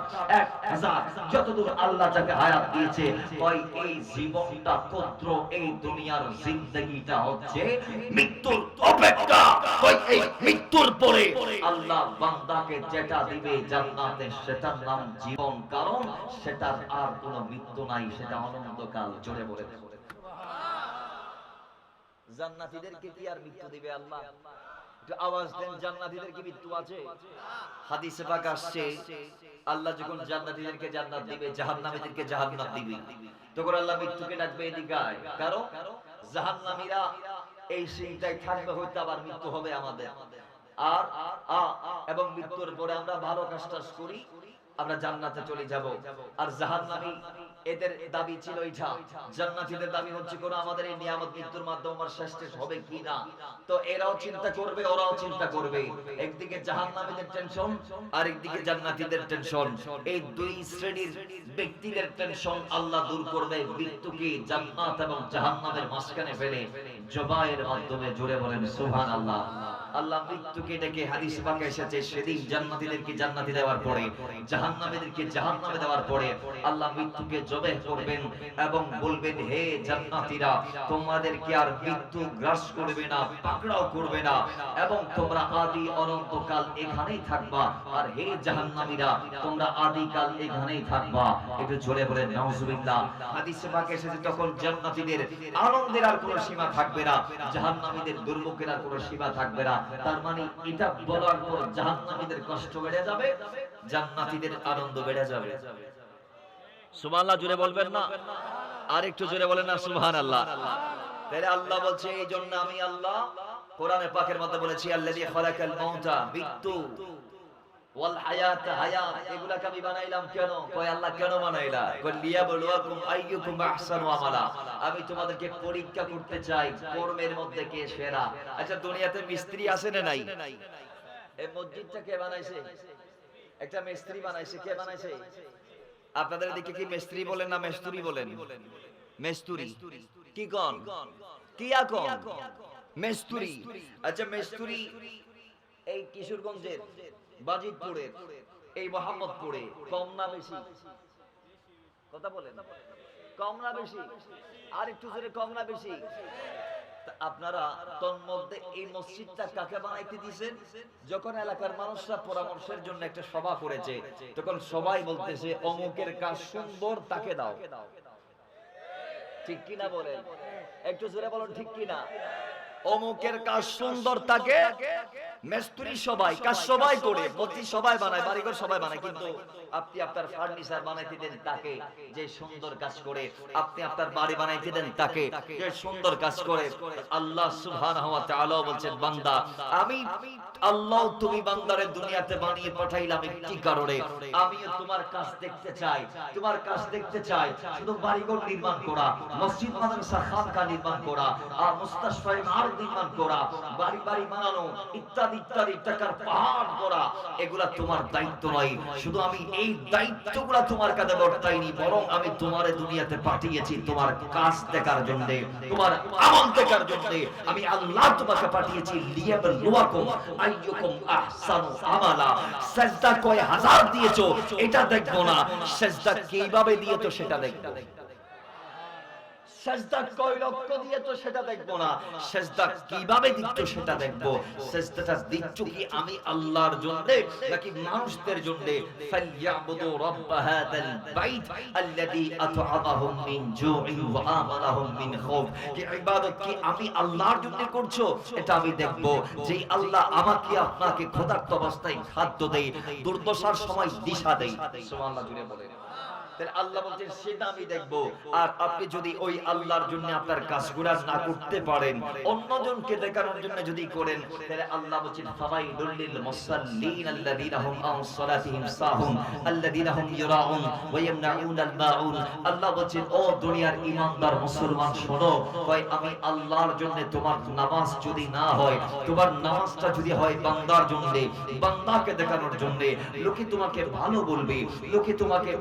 1000, যতদূর আল্লাহ যাকে হায়াত দিয়েছে। ওই এই জীবনটা কদ্র, এই দুনিয়ার জিন্দেগিটা হচ্ছে মৃত্যুর অপেক্ষা। ওই এই মৃত্যুর পরে আল্লাহ বান্দাকে যেটা দিবে জান্নাতে, সেটার নাম জীবন, কারণ সেটার আর কোনো মৃত্যু নাই, সেটা অনন্তকাল। জোরে বলে দেব জান্নাতীদেরকে কি আর মৃত্যু দিবে আল্লাহ? একটু আওয়াজ দেন, জান্নাতীদের কি মৃত্যু আছে? হাদিসে পাক আসছে আল্লাহ যখন জান্নাতীদেরকে জান্নাত দিবে, জাহান্নামীদেরকে জাহান্নাম দিবে, তখন আল্লাহ মৃত্যুকে ডাকবে এদিকে আয়। কারণ জাহান্নামীরা এই চিন্তায় থাকবে হয়তো আবার মৃত্যু হবে আমাদের, আর এবং মৃত্যুর পরে আমরা ভালো কাজটা করি, আমরা জান্নাতে চলে যাব। আর জাহান্নামী এদের দাবি ছিল এটা, জান্নাতীদের দাবি হচ্ছে কোন আমাদের এই নিয়ামত মৃত্যুর মাধ্যমে আমার শেষ হবে কিনা। তো এরাও চিন্তা করবে, ওরাও চিন্তা করবে, একদিকে জাহান্নামীদের টেনশন আর একদিকে জান্নাতীদের টেনশন। এই দুই শ্রেণীর ব্যক্তিদের টেনশন আল্লাহ দূর করবে মৃত্যুকে জান্নাত এবং জাহান্নামের মাঝখানে ফেলে জবাইয়ের মাধ্যমে। জোরে বলেন সুবহানাল্লাহ। আল্লাহ মৃত্যুকে ডেকে হাদিস পাকে এসেছে সেদিন জান্নাতীদেরকে জান্নাতে দেওয়ার পরে, জাহান্নামীদেরকে জাহান্নামে দেওয়ার পরে আল্লাহ মৃত্যুকে জবাই করবেন এবং বলবেন হে জান্নাতীরা, তোমাদেরকে আর মৃত্যু গ্রাস করবে না, পাকড়াও করবে না, এবং তোমরা আদি অনন্তকাল এখানেই থাকবা। আর হে জাহান্নামীরা, তোমরা আদিকাল এখানেই থাকবা। একটু জোরে বলেন নাউজুবিল্লাহ। হাদিসে পাকে এসেছে তখন জান্নাতীদের আনন্দের আর কোনো সীমা থাকবে না, জাহান্নামীদের দুর্ভোগের আর কোনো সীমা থাকবে না। তার মানে এটা বলার পর জাহান্নামীদের কষ্ট বেড়ে যাবে, জান্নাতীদের আনন্দ বেড়ে যাবে। সুবহানাল্লাহ জোরে বলবেন না? আর একটু জোরে বলেন না সুবহানাল্লাহ। তাহলে আল্লাহ বলছে এই জন্য আমি আল্লাহ কোরআনে পাকের মধ্যে বলেছি আল্লাযী খালাকাল মাউতা, মৃত্যু, ওয়াল হায়াত, হায়াত, এগুলাকে আমি বানাইলাম কেন? কয় আল্লাহ কেন বানাইলা? কয় লিয়াবলুয়াকুম আইয়ুকুম আহসানু আমালা, আমি তোমাদেরকে পরীক্ষা করতে চাই কর্মের মধ্যে কে সেরা। আচ্ছা দুনিয়াতে মিস্ত্রি আছে না নাই? এই মসজিদটা কে বানাইছে? একটা মিস্ত্রি বানাইছে। কে বানাইছে? আপনাদের দিকে কি মিস্ত্রি বলেন না মেস্তুরি বলেন? মেস্তুরি। কি কোন? কি কোন? মেস্তুরি। আচ্ছা মেস্তুরি এই কিশোরগঞ্জের, বাজিতপুরের, এই মোহাম্মদপুরে কম না বেশি? কথা বলেন, কম না বেশি? আর একটু জোরে, কম না বেশি? আপনারা তন্মধ্যে এই মসজিদটা কাকে বানাইতে দিয়েছেন? যখন এলাকার মানুষরা পরামর্শের জন্য একটা সভা করেছে, তখন সবাই বলতেছে অমুকের কাজ সুন্দর, তাকে দাও। ঠিক কিনা বলেন? একটু জোরে বলুন ঠিক কিনা? অমুকের কাজ সুন্দর, তাকে মেস্তুরি। সবাই কাজ সবাই করে, মসজিদ সবাই বানায়, বাড়িঘর সবাই বানায়, কিন্তু আপনি আপনার ফার্নিচার বানাইতে দেন তাকে যে সুন্দর কাজ করে, আপনি আপনার বাড়ি বানাইতে দেন তাকে যে সুন্দর কাজ করে। আল্লাহ সুবহানাহু ওয়া তাআলা বলছেন বান্দা, আমি আল্লাহ তুমি বান্দারে দুনিয়াতে বানিয়ে পাঠাইলাম একটি কারণে, আমিও তোমার কাজ দেখতে চাই, তোমার কাজ দেখতে চাই। শুধু বাড়িঘর নির্মাণ করা, মসজিদ মাদ্রাসা খানকা নির্মাণ করা, আর মুস্তাশফায়ে মাআরিফ নির্মাণ করা, বাড়ি বাড়ি বানানো ইত্যাদি ইত্যাদি ইত্যাদি টাকার পাহাড় করা, এগুলা তোমার দায়িত্ব নয়। শুধু আমি এই দায়িত্বগুলা তোমার কাঁধে বর্তাইনি, বরং আমি তোমারে দুনিয়াতে পাঠিয়েছি তোমার কাজ দেখার জন্য, তোমার আমল দেখার জন্য। আমি আল্লাহ তোমাকে পাঠিয়েছি লিয়াবলুয়াকুম আইয়ুকুম আহসানু আমালা। সিজদা কয় হাজার দিয়েছো এটা দেখবো না, সিজদা কিভাবে দিয়েছো সেটা দেখবো। সিজদা কয় লক্ষ দিয়েছো সেটা দেখবো না, সিজদা কিভাবে দিচ্ছো সেটা দেখবো। সিজদাটা দিচ্ছো কি আমি আল্লাহর জন্য নাকি মানুষদের জন্য? ফালইয়াবুদু রাব্ব হাযাল বাইত আল্লাযী আত'আমাহুম মিন জু'ইন ওয়া আমানাহুম মিন খাউফ। কি ইবাদত কি আমি আল্লাহর জন্য করছো এটা আমি দেখবো। যেই আল্লাহ আমাকে আপনাকে ক্ষুধার্ত অবস্থায় খাদ্য দেয়, দুর্দশার সময় দিশা দেয়, সুবহানাল্লাহ জুড়ে বলেন। তাহলে আল্লাহ বলছেন সেটা আমি দেখবো। আর আপনি যদি ওই আল্লাহর জন্য আপনার কাজগুলো না করতে পারেন, অন্যজনকে দেখানোর জন্য যদি করেন, তাহলে আল্লাহ বলছেন ফাওয়াইলুল লিল মুসাল্লিন আল্লাযীনা হুম আন সালাতিহিম সাহুন আল্লাযীনা হুম ইউরাউন ওয়া ইয়ামনাউনাল মাউন। আল্লাহ বলছেন ও দুনিয়ার ঈমানদার মুসলমান শোনো, কয় আমি আল্লাহর জন্য তোমার নামাজ যদি না হয়, তোমার নামাজটা যদি হয় বান্দার জন্য, বান্দাকে দেখানোর জন্য, লোকে তোমাকে ভালো বলবে, লোকে তোমাকে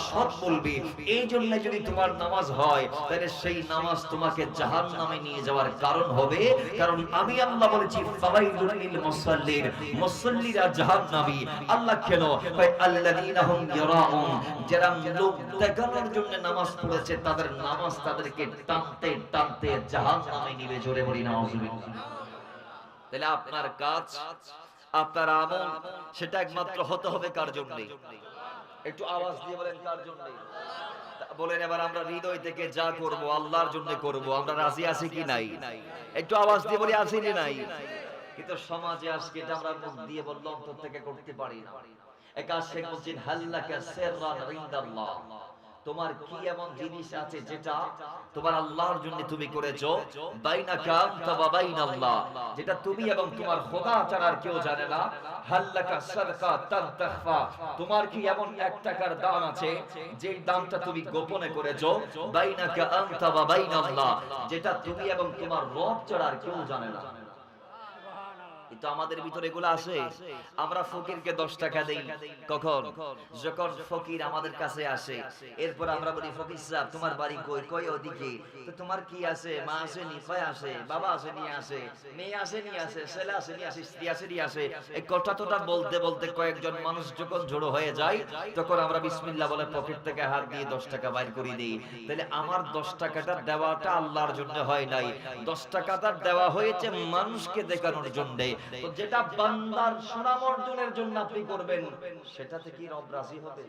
সৎ বলবে, এই জন্য যদি তোমার নামাজ হয়, তাহলে সেই নামাজ তোমাকে জাহান্নামে নিয়ে যাওয়ার কারণ হবে। কারণ আমি আল্লাহ বলেছি ফাওয়াইলুল লিল মুসাল্লিন, মুসাল্লিরা জাহান্নামী। আল্লাহ কেন? কয় আল্লাযীনা হুম ইউরাউন, যারা লোক দেখানোর জন্য নামাজ পড়েছে তাদের নামাজ তাদেরকে টানতে টানতে জাহান্নামে নিয়ে জোরে বলি নাউযুবিল্লাহ। তাহলে আপনার কাজ, আপনার আমল, সেটা একমাত্র হতে হবে কার জন্য? একটু আওয়াজ দিয়ে বলেন কার জন্য? বলেন এবার আমরা হৃদয় থেকে যা করব আল্লাহর জন্য করব। আমরা রাজি আছি কি নাই? একটু আওয়াজ দিয়ে বলি আছি কি নাই? কিন্তু সমাজে আজকে এটা আমরা মুখ দিয়ে বললাম অন্তর থেকে করতে পারি না। একা শেখ বলছেন হাল্লাকা সিররান ইনদাল্লাহ, তোমার কি এমন জিনিস আছে যেটা তোমার আল্লাহর জন্য তুমি করেছো, বাইনাকা আনতা ওয়া বাইনাল্লাহ, যেটা তুমি এবং তোমার খোদা ছাড়া আর কেউ জানে না। হাল্লাকা সাদকা তানতাখফা, তোমার কি এমন 1 টাকার দান আছে যে দানটা তুমি গোপনে করেছো, বাইনাকা আনতা ওয়া বাইনাল্লাহ, যেটা তুমি এবং তোমার রব ছাড়া আর কেউ জানে না। কিন্তু আমাদের ভিতরে এগুলো আসে। আমরা ফকিরকে 10 টাকা দেই কখন? যখন ফকির আমাদের কাছে আসে। এরপর আমরা বলি ফকির সাহেব তোমার বাড়ি কই? কই ওদিকে। তো তোমার কি আছে? মা আছে নি? কয় আসে। বাবা আছে নি? আসে। মেয়ে আছে নি? আসে। ছেলে আছে নি? আসে। স্ত্রী আছে নি? আসে। এই কথাটা বলতে বলতে কয়েকজন মানুষ যখন জড়ো হয়ে যায়, তখন আমরা বিসমিল্লাহ বলে পকেট থেকে হাত দিয়ে 10 টাকা বাইর করে দেই। তাহলে আমার 10 টাকাটা দেওয়াটা আল্লাহর জন্য হয় নাই, 10 টাকাটা দেওয়া হয়েছে মানুষকে দেখানোর জন্য। তো যেটা বান্দার সুনাম অর্জনের জন্য আপনি করবেন, সেটাতে কি রব রাজি হবে?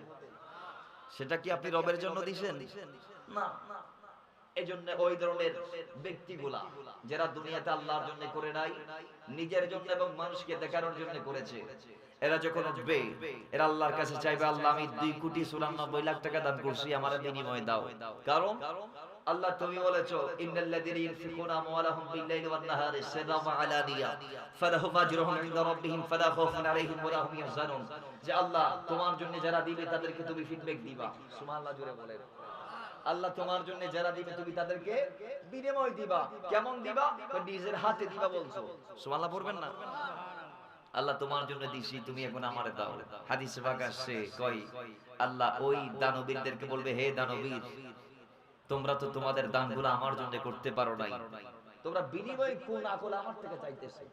সেটা কি আপনি রবের জন্য দিবেন? না। এজন্য ওই ধরনের ব্যক্তিগুলা যারা দুনিয়াতে আল্লাহর জন্য করে নাই, নিজের জন্য এবং মানুষকে দেখানোর জন্য করেছে, এরা যখন উঠবে, এরা আল্লাহর কাছে চাইবে আল্লাহ আমি 2,94,00,000 টাকা দান করছি, আমার বিনিময় দাও। কারণ আল্লাহ তুমি বলেছো ইন্নাল্লাযীনা ইউনফিকুনা আমওয়ালাহুম বিল-লাইলি ওয়ান-নাহারি সিররান ওয়া আলানিয়া ফালাহুম আজরুহুম ইনদা রাব্বিহিম ফালা খাউফুন আলাইহিম ওয়া লা হুম ইয়াহজানুন। যে আল্লাহ তোমার জন্য যারা দিবে তাদেরকে তুমি ফিডব্যাক দিবা। সুবহানাল্লাহ জোরে বলেন। আল্লাহ তোমার জন্য যারা দিবে তুমি তাদেরকে বিনিময় দিবা। কেমন দিবা? নিজের হাতে দিবা বলছো। সুবহানাল্লাহ পড়বেন না? আল্লাহ তোমার জন্য দিছি, তুমি এখন আমারে দাও। হাদিসে পাক আসছে, কয় আল্লাহ ওই দানবীরদেরকে বলবে হে দানবীর, তোমরা তো তোমাদের দানগুলো আমার জন্য করতে পারো নাই, তোমরা বিনিময় কোন আকল আমার থেকে চাইতেছো?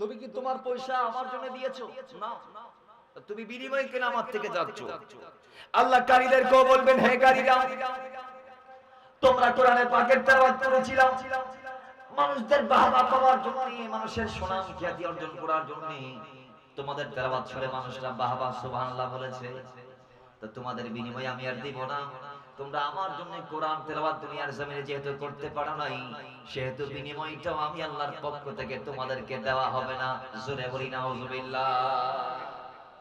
তুমি কি তোমার পয়সা আমার জন্য দিয়েছো? না। তুমি বিনিময় কেন আমার থেকে যাচ্ছ? আল্লাহ কারীদেরকেও বলবেন হে কারীরা, তোমরা কোরআনে পাকের তেলাওয়াত করেছিলাম মানুষদের বাহবা পাওয়ার জন্য, মানুষের সুনাম খ্যাতি অর্জন করার জন্য। তোমাদের তেলাওয়াত শুনে মানুষরা বাহবা সুবহানাল্লাহ বলেছে, তো তোমাদের বিনিময় আমি আর দিব না। তোমরা আমার জন্য কোরআন তেলাওয়াত দুনিয়ার জমিনে যেহেতু করতে পারো নাই, সেহেতু বিনিময়টাও আমি আল্লাহর পক্ষ থেকে তোমাদেরকে দেওয়া হবে না। জোরে বলি নাউযুবিল্লাহ।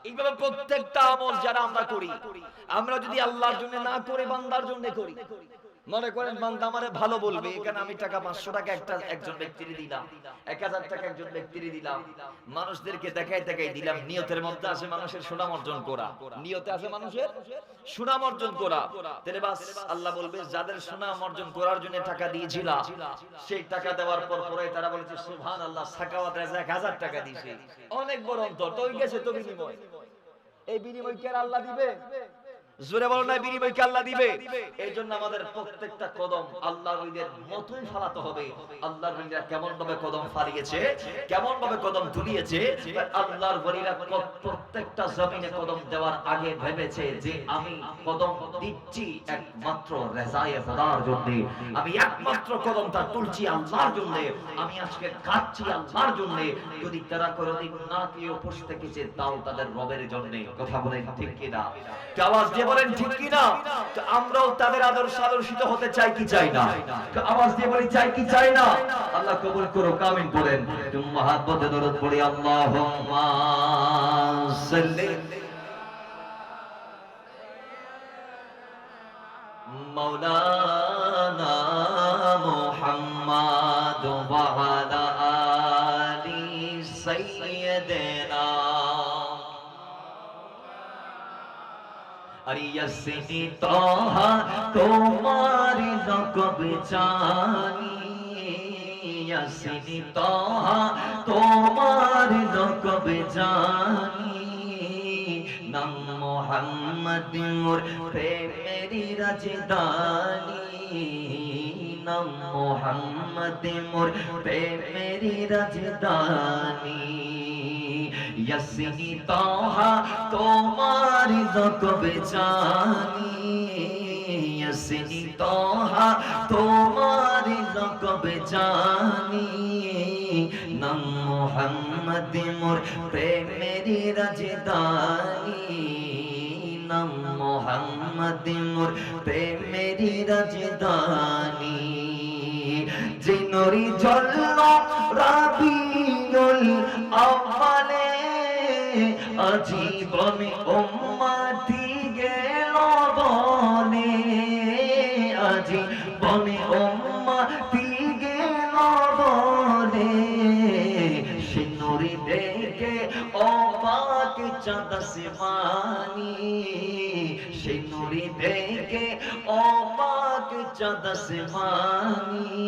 এইভাবে প্রত্যেকটা আমল যারা আমরা করি, আমরা যদি আল্লাহর জন্য না করে বান্দার জন্য করি, মনে করেন বান্দা আমারে ভালো বলবে, এখানে আমি টাকা 500 টাকা একজন ব্যক্তিরে দিলাম, 1000 টাকা একজন ব্যক্তিরে দিলাম, মানুষদেরকে দেখাই দেখাই দিলাম, নিয়তের মধ্যে আছে মানুষের সুনাম অর্জন করা, নিয়তে আছে মানুষের সুনাম অর্জন করা। তাহলে বাস আল্লাহ বলবে যাদের সুনাম অর্জন করার জন্য টাকা দিয়েছিলা, সেই টাকা দেওয়ার পর পরে তারা বলেছে সুবহানাল্লাহ, সাকাওয়াত 1000 টাকা দিয়েছে, অনেক বড় অন্তর তো হয়ে গেছে তো বিনিময়। এই বিনিময় কি আর আল্লাহ দিবে? জোরে বলো না, বিনিময় কি আল্লাহ দিবে? এই জন্য আমাদের প্রত্যেকটা কদম আল্লাহর ওলিদের মতই ফলাতে হবে। আল্লাহর ওলিরা কেমন ভাবে কদম ফালিয়েছে, কেমন ভাবে কদম তুলিয়েছে, আল্লাহর ওলিরা প্রত্যেকটা জমিনে কদম দেওয়ার আগে ভেবেছে যে আমি কদম দিচ্ছি একমাত্র রেজায়ে খোদার জন্য, আমি একমাত্র কদমটা তুলছি আল্লাহর জন্য, আমি আজকে খাচ্ছি আল্লাহর জন্য। যদি তারা কোনোদিন না কেউ উপোস থেকেছে তাও তাদের রবের জন্য। কথা বলেন ঠিক কিনা? আওয়াজ দিয়ে বলেন ঠিক কিনা? তো আমরাও তাদের আদর্শিত হতে চাই কি চাই না? তো আওয়াজ দিয়ে বলি চাই কি চাই না? আল্লাহ কবুল করো, আমিন বলেন। তুমি মহব্বতে দরুদ পড়ি, আল্লাহুম্মা সাল্লি মাওলানা মুহাম্মাদ ওয়া আলা আলি সাইয়্যিদিনা ইয়াসিনি তাহা তোমার লকব জানি, ইয়াসিনি তাহা তোমার লকব জানি, নাম মুহাম্মদ মোর প্রেমেরি রাজধানী, নাম মুহাম্মদ মোর প্রেমেরি রাজধানী, ইয়াসিনি তাহা তোমার লকব জানি, ইয়াসিনি তাহা তোমার লকব জানি, নাম মুহাম্মদ মোর প্রেমেরি রাজধানী, নাম মুহাম্মদ মোর প্রেমেরি রাজধানী। যে নূরি জ্বলল রাবিউল আউয়ালে, আজীবনে উম্মতি গেল বনে, আজীবনে উম্মতি গেল বনে, সে নূরি দেখে অবাক চাঁদ আসমানি, সে নূরি দেখে অবাক চাঁদ আসমানি,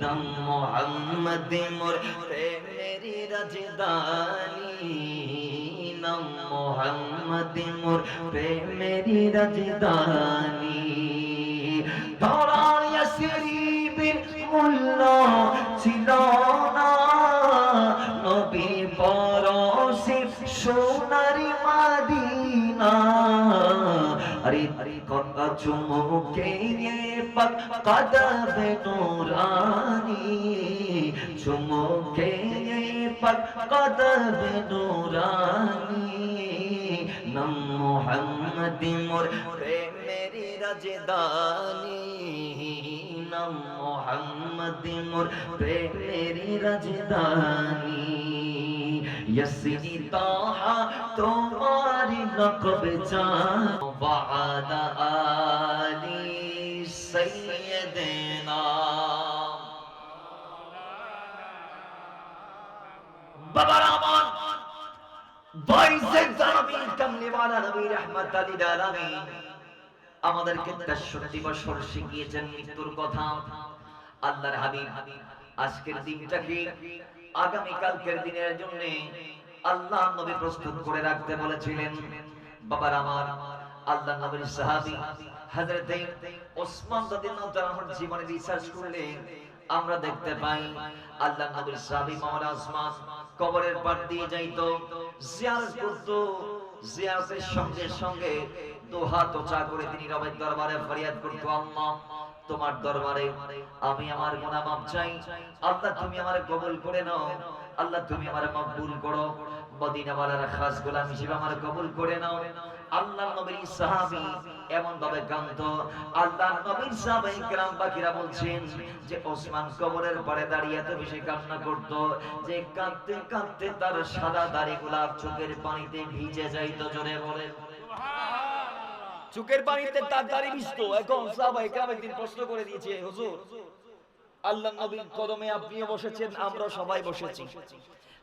নাম মুহাম্মদ মোর প্রেমেরি রাজধানী, নাম মুহাম্মদ মোর প্রেমেরি রাজধানী। ধরা ইয়াসরিবের মূল্য ছিল না, নবী পরশে সোনার মাদিনা, আরে কথা চুমুকে পাক কদমে নূরানি, চুমুকে পাক কদমে নূরানি, নাম মুহাম্মদ মোর প্রেমেরি রাজধানী, নাম মুহাম্মদ মোর প্রেমেরি রাজধানী, ইয়াসিনি তাহা তোমার লকব জানি, ওয়া আলা আলি সাইয়্যিদিনা। বাবার আমার বয়সে জানবি কামলিওয়ালা নবী রাহমাতুল লিল আলামিন আমাদেরকে 63 বছর শিখিয়েছেন মৃত্যুর কথা। আল্লাহর হাবিব আজকের দিনটাকে আগামী কালকের দিনের জন্য আল্লাহ নবী প্রস্তুত করে রাখতে বলেছিলেন। বাবার আমার আল্লাহ নবীর সাহাবী হযরত ওসমান রাদিয়াল্লাহু তাআলার জীবনে রিসার্চ করলে আমরা দেখতে পাই আল্লাহ নবীর সাহাবী মাওলানা ওসমান কবরের পার দিয়ে যাইতো, জিয়ারত করত, জিয়ারতের সঙ্গে সঙ্গে দুহাত উঁচা করে তিনি রবের দরবারে ফরিয়াদ করত, আল্লাহ তোমার দরবারে আমি আমার গুনাহ মাফ চাই, আল্লাহ তুমি আমারে কবুল করে নাও, আল্লাহ তুমি আমারে মকবুল করো, মদিনাওয়ালার খাস গোলাম হিসেবে আমারে কবুল করে নাও। আল্লাহর নবীর সাহাবী এমন ভাবে কাঁদতো, আল্লাহর নবীর সাহাবায়ে কেরাম বাকিরা বলছেন যে ওসমান কবরের পারে দাঁড়িয়ে এত বেশি কান্না করত যে কাঁদতে কাঁদতে তার সাদা দাড়িগুলা চোখের পানিতে ভিজে যাইতো। জোরে বলে চোখের পানিতে তার দাড়ি ভিজতো। এখন সাহাবা একরাম একদিন প্রশ্ন করে দিয়েছে, হুজুর আল্লাহর নবীর কদমে আপনিও বসেছেন, আমরা সবাই বসেছি।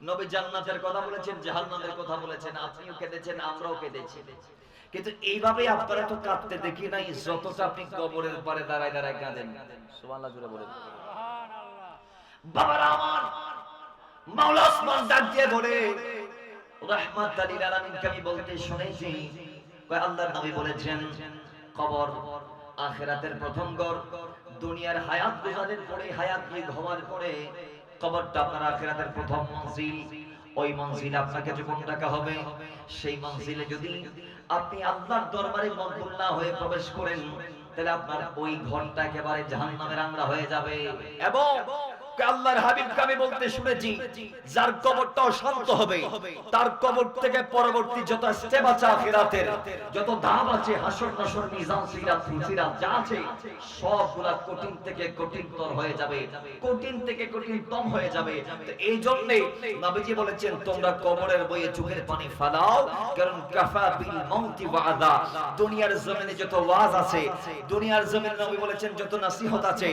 নবী জান্নাতের কথা বলেছেন, জাহান্নামের কথা বলেছেন, আপনিও কেঁদেছেন, আমরাও কেঁদেছি। কিন্তু এইভাবে আপনারা তো কাঁদতে দেখি নাই যতটা আপনি কবরের পারে দাঁড়ায় দাঁড়ায় কাঁদেন। সুবহানাল্লাহ জোরে বলেন। বাবারা আমার, মাওলা ওসমান ডাক দিয়ে বলে, রাহমাতাল লিল আলামিনকে আমি বলতে শুনেছি, কয় আল্লাহর নবী বলেছেন কবর আখিরাতের প্রথম ঘর। দুনিয়ার হায়াত গুজারের পরে, হায়াত হওয়ার পরে কবরটা আপনার আখিরাতের প্রথম মঞ্জিল। ওই মঞ্জিলে আপনাকে যখন ডাকা হবে, সেই মঞ্জিলে যদি আপনি আল্লাহর দরবারে মকবুল না হয়ে প্রবেশ করেন, তাহলে আপনার ওই ঘরটা একেবারে জাহান্নামের আংরা হয়ে যাবে। এবং আল্লাহর হাবিবকে আমি বলতে শুনেছি, যার কবরটাও শান্ত হবে, তার কবর থেকে পরবর্তী যত স্টেপ আছে আখিরাতের, যত ধাপ আছে, হাসর নাসর মিজান সিরাত ফুলসিরাত যা আছে, সবগুলা কঠিন থেকে কঠিনতর হয়ে যাবে, কঠিন থেকে কঠিনতম হয়ে যাবে। তো এই জন্য নবীজি বলেছেন, তোমরা কবরের বইয়ে চোখের পানি ফেলাও, কারণ কাফা বিল মাউতি ওয়াদা। দুনিয়ার জমিনে যত ওয়াজ আছে, দুনিয়ার জমিনে নবী বলেছেন যত নসিহত আছে,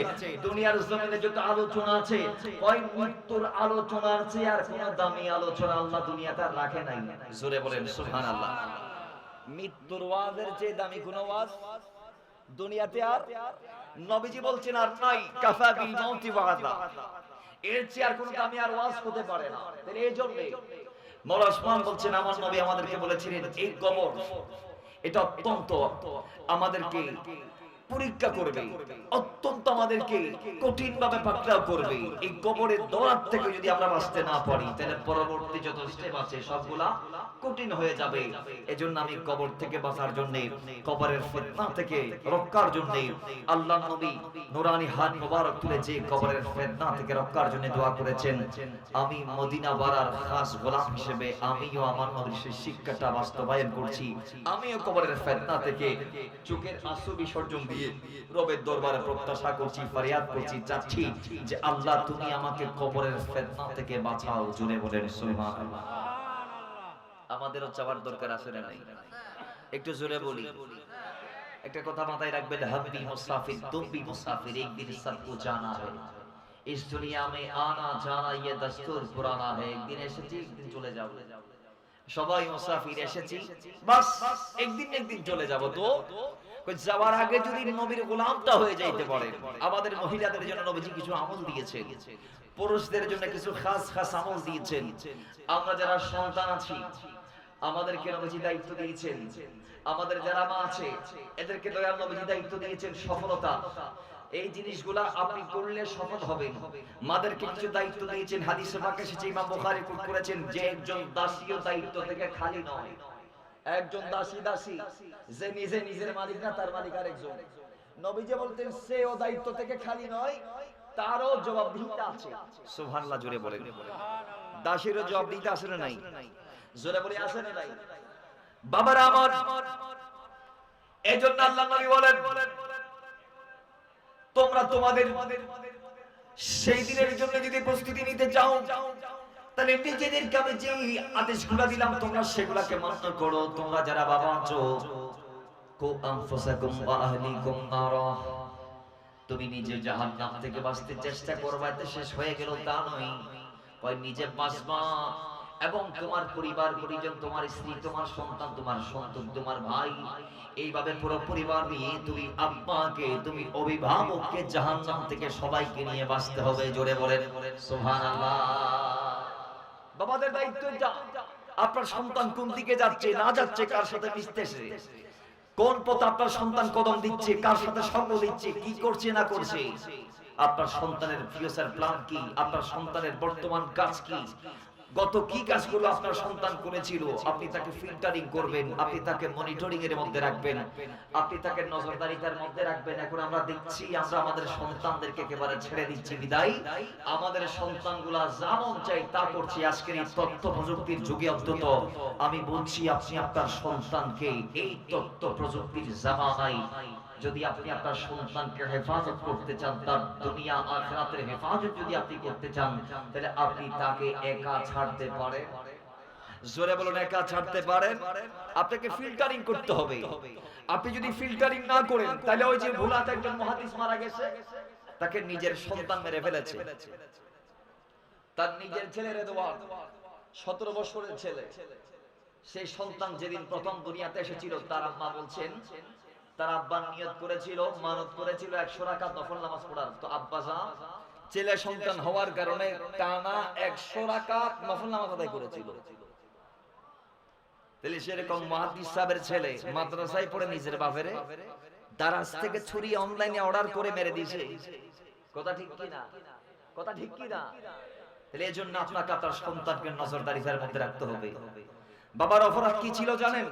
দুনিয়ার জমিনে যত আলোচনা আছে, ওই মৃত্যুর আলোচনার চেয়ে আর কোন দামি আলোচনা আল্লাহ দুনিয়াতে রাখে নাই। জোরে বলেন সুবহানাল্লাহ। মৃত্যুর ওয়াজের চেয়ে দামি কোন ওয়াজ দুনিয়াতে আর নবীজি বলছেন আর নাই। কাফা বিল মাউতি ওয়াদা, এর চেয়ে আর কোন দামি আর ওয়াজ হতে পারে না। তাই এই জন্য মাওলানা ওসমান বলছেন, আমার নবী আমাদেরকে বলেছিলেন এই কবর এটা অত্যন্ত আমাদেরকে পরীক্ষা করবে, অত্যন্ত আমাদেরকে কঠিন ভাবে পাকড়াও করবে। এই কবরের দৌড় থেকে যদি আমরা বাঁচতে না পারি, তাহলে পরবর্তী যত স্টেপ আছে সবগুলা কঠিন হয়ে যাবে। এজন্য আমি কবর থেকে বাঁচার জন্য, কবরের ফিতনা থেকে রক্ষার জন্য আল্লাহর নবী নূরানি হাত মোবারক তুলে যে কবরের ফিতনা থেকে রক্ষার জন্য দোয়া করেছেন, আমি মদিনা বারার খাস গোলাম হিসেবে আমিও আমার নবীর সেই শিক্ষাটা বাস্তবায়ন করছি। আমিও কবরের ফিতনা থেকে চোখের আঁসু বিসর্জন দিয়ে রবের দরবারে প্রত্যাশা করছি, ফরিয়াদ করছি, চাচ্ছি যে আল্লাহ তুমি আমাকে কবরের ফিতনা থেকে বাঁচাও। জোরে বলেন সুবহানাল্লাহ। আমাদেরও চাওয়ার দরকার আছে না নাই? একটু জোরে বলি। একটা কথা মাথায় রাখবেন, হাব্বি মুসাফির তুম ভি মুসাফির, এক দিন সবকো জানা হ্যায়, ইস দুনিয়া মে আনা জানা ইয়ে দস্তুর পুরানা হ্যায়। একদিন এসেছি, একদিন চলে যাব। সবাই মুসাফির, এসেছি বাস, একদিন চলে যাব। তো যাওয়ার আগে যদি নবীর গোলামটা হয়ে যাইতে পারে। আমাদের মহিলাদের জন্য নবীজি কিছু আমল দিয়েছেন, পুরুষদের জন্য কিছু খাস খাস আমল দিয়েছেন। আমরা যারা সন্তান আছি, আমাদেরকে নবীজি দায়িত্ব দিয়েছেন। আমাদের যারা মা আছে, এদেরকে দয়াল নবীজি দায়িত্ব দিয়েছেন সফলতা। এই জিনিসগুলা আপনি করলে সফল হবেন। মাদেরকে কিছু দায়িত্ব দিয়েছেন। হাদিসে পাকে এসেছে, ইমাম বুখারী কোট করেছেন, যে একজন দাসীও দায়িত্ব থেকে খালি নয়। একজন দাসী যে নিজের মালিক না, তার মালিক আরেকজন। নবীজি বলতেন সেও দায়িত্ব থেকে খালি নয়, তারও জবাবদিহিতা আছে। সুবহানাল্লাহ জোরে বলেন। দাসীরও জবাবদিহিতা আছে না নাই? জোরে বলে আছে না নাই? বাবারা আমার, এজন্য আল্লাহ নবী বলেন, তোমরা তোমাদের সেই দিনের জন্য যদি প্রস্তুতি নিতে চাও, তাহলে নিজেদেরকে আমি যে আদেশগুলো দিলাম তোমরা সেগুলোকে মান্য করো। তোমরা যারা বাবা আছো, কু আনফুসাকুম ওয়া আহলিকুম নারা, তুমি নিজে জাহান্নাম থেকে বাঁচতে চেষ্টা করবা। এতে শেষ হয়ে গেল তা নয়, কয় নিজে বাঁচবা এবং তোমার পরিবার পরিজন, তোমার স্ত্রী, তোমার সন্তান, তোমার সন্তান, তোমার ভাই, এইভাবে পুরো পরিবার নিয়ে তুমি আব্বাকে, তুমি অভিভাবককে জাহান্নাম থেকে সবাইকে নিয়ে বাঁচতে হবে। জোরে বলেন সুবহানাল্লাহ। বাবাদের দায়িত্ব এটা। আপনার সন্তান কোন দিকে যাচ্ছে না যাচ্ছে, কার সাথে মিশতেছে, কোন পথে আপনার সন্তান কদম দিচ্ছে, কার সাথে সঙ্গ দিচ্ছে, কি করছে না করছে, আপনার সন্তানের ফিউচার প্ল্যান কি, আপনার সন্তানের বর্তমান কাজ কি, গত কি কাজগুলো আপনার সন্তান করেছিল, আপনি তাকে ফিল্টারিং করবেন, আপনি তাকে মনিটরিং এর মধ্যে রাখবেন, আপনি তাকে নজরদারিতার মধ্যে রাখবেন। এখন আমরা দেখছি আমরা আমাদের সন্তানদেরকে একেবারে ছেড়ে দিচ্ছি, বিদায় আমাদের সন্তানগুলা যা মন চাই তা করছে। আজকের এই তথ্য প্রযুক্তির যুগে অন্তত আমি বলছি, আপনি আপনার সন্তানকে এই তথ্য প্রযুক্তির জামানায় যদি আপনি আপনার সন্তানকে হেফাজত করতে চান, তার দুনিয়া আখিরাতের হেফাজত যদি আপনি করতে চান, তাহলে আপনি তাকে একা ছাড়তে পারেন? জোরে বলুন একা ছাড়তে পারেন? আপনাকে ফিল্টারিং করতে হবে। আপনি যদি ফিল্টারিং না করেন তাহলে ওই যে ভুলাতে একজন মুহাদ্দিস মারা গেছে, তাকে নিজের সন্তান মেরে ফেলেছে। তার নিজের ছেলে রেদওয়ান 17 বছরের ছেলে, সেই সন্তান যেদিন প্রথম দুনিয়াতে এসেছিল তার আম্মা বলছেন তার আব্বা নিয়ত করেছিল, মানত করেছিল 100 রাকাত নফল নামাজ পড়ার। তো আব্বা জান ছেলে সন্তান হওয়ার কারণে টানা 100 রাকাত নফল নামাজ আদায় করেছিল। তাহলে সেরকম মুহাদ্দিস সাহেবের ছেলে মাদ্রাসায় পড়ে নিজের বাপেরে দারাজ থেকে ছুরি অনলাইনে অর্ডার করে মেরে দিয়েছে। কথা ঠিক কি না? কথা ঠিক কি না? তাহলে এজন্য আপনাকে আপনার সন্তানকে নজরদারির মধ্যে রাখতে হবে। বাবার অপরাধ কি ছিল জানেন?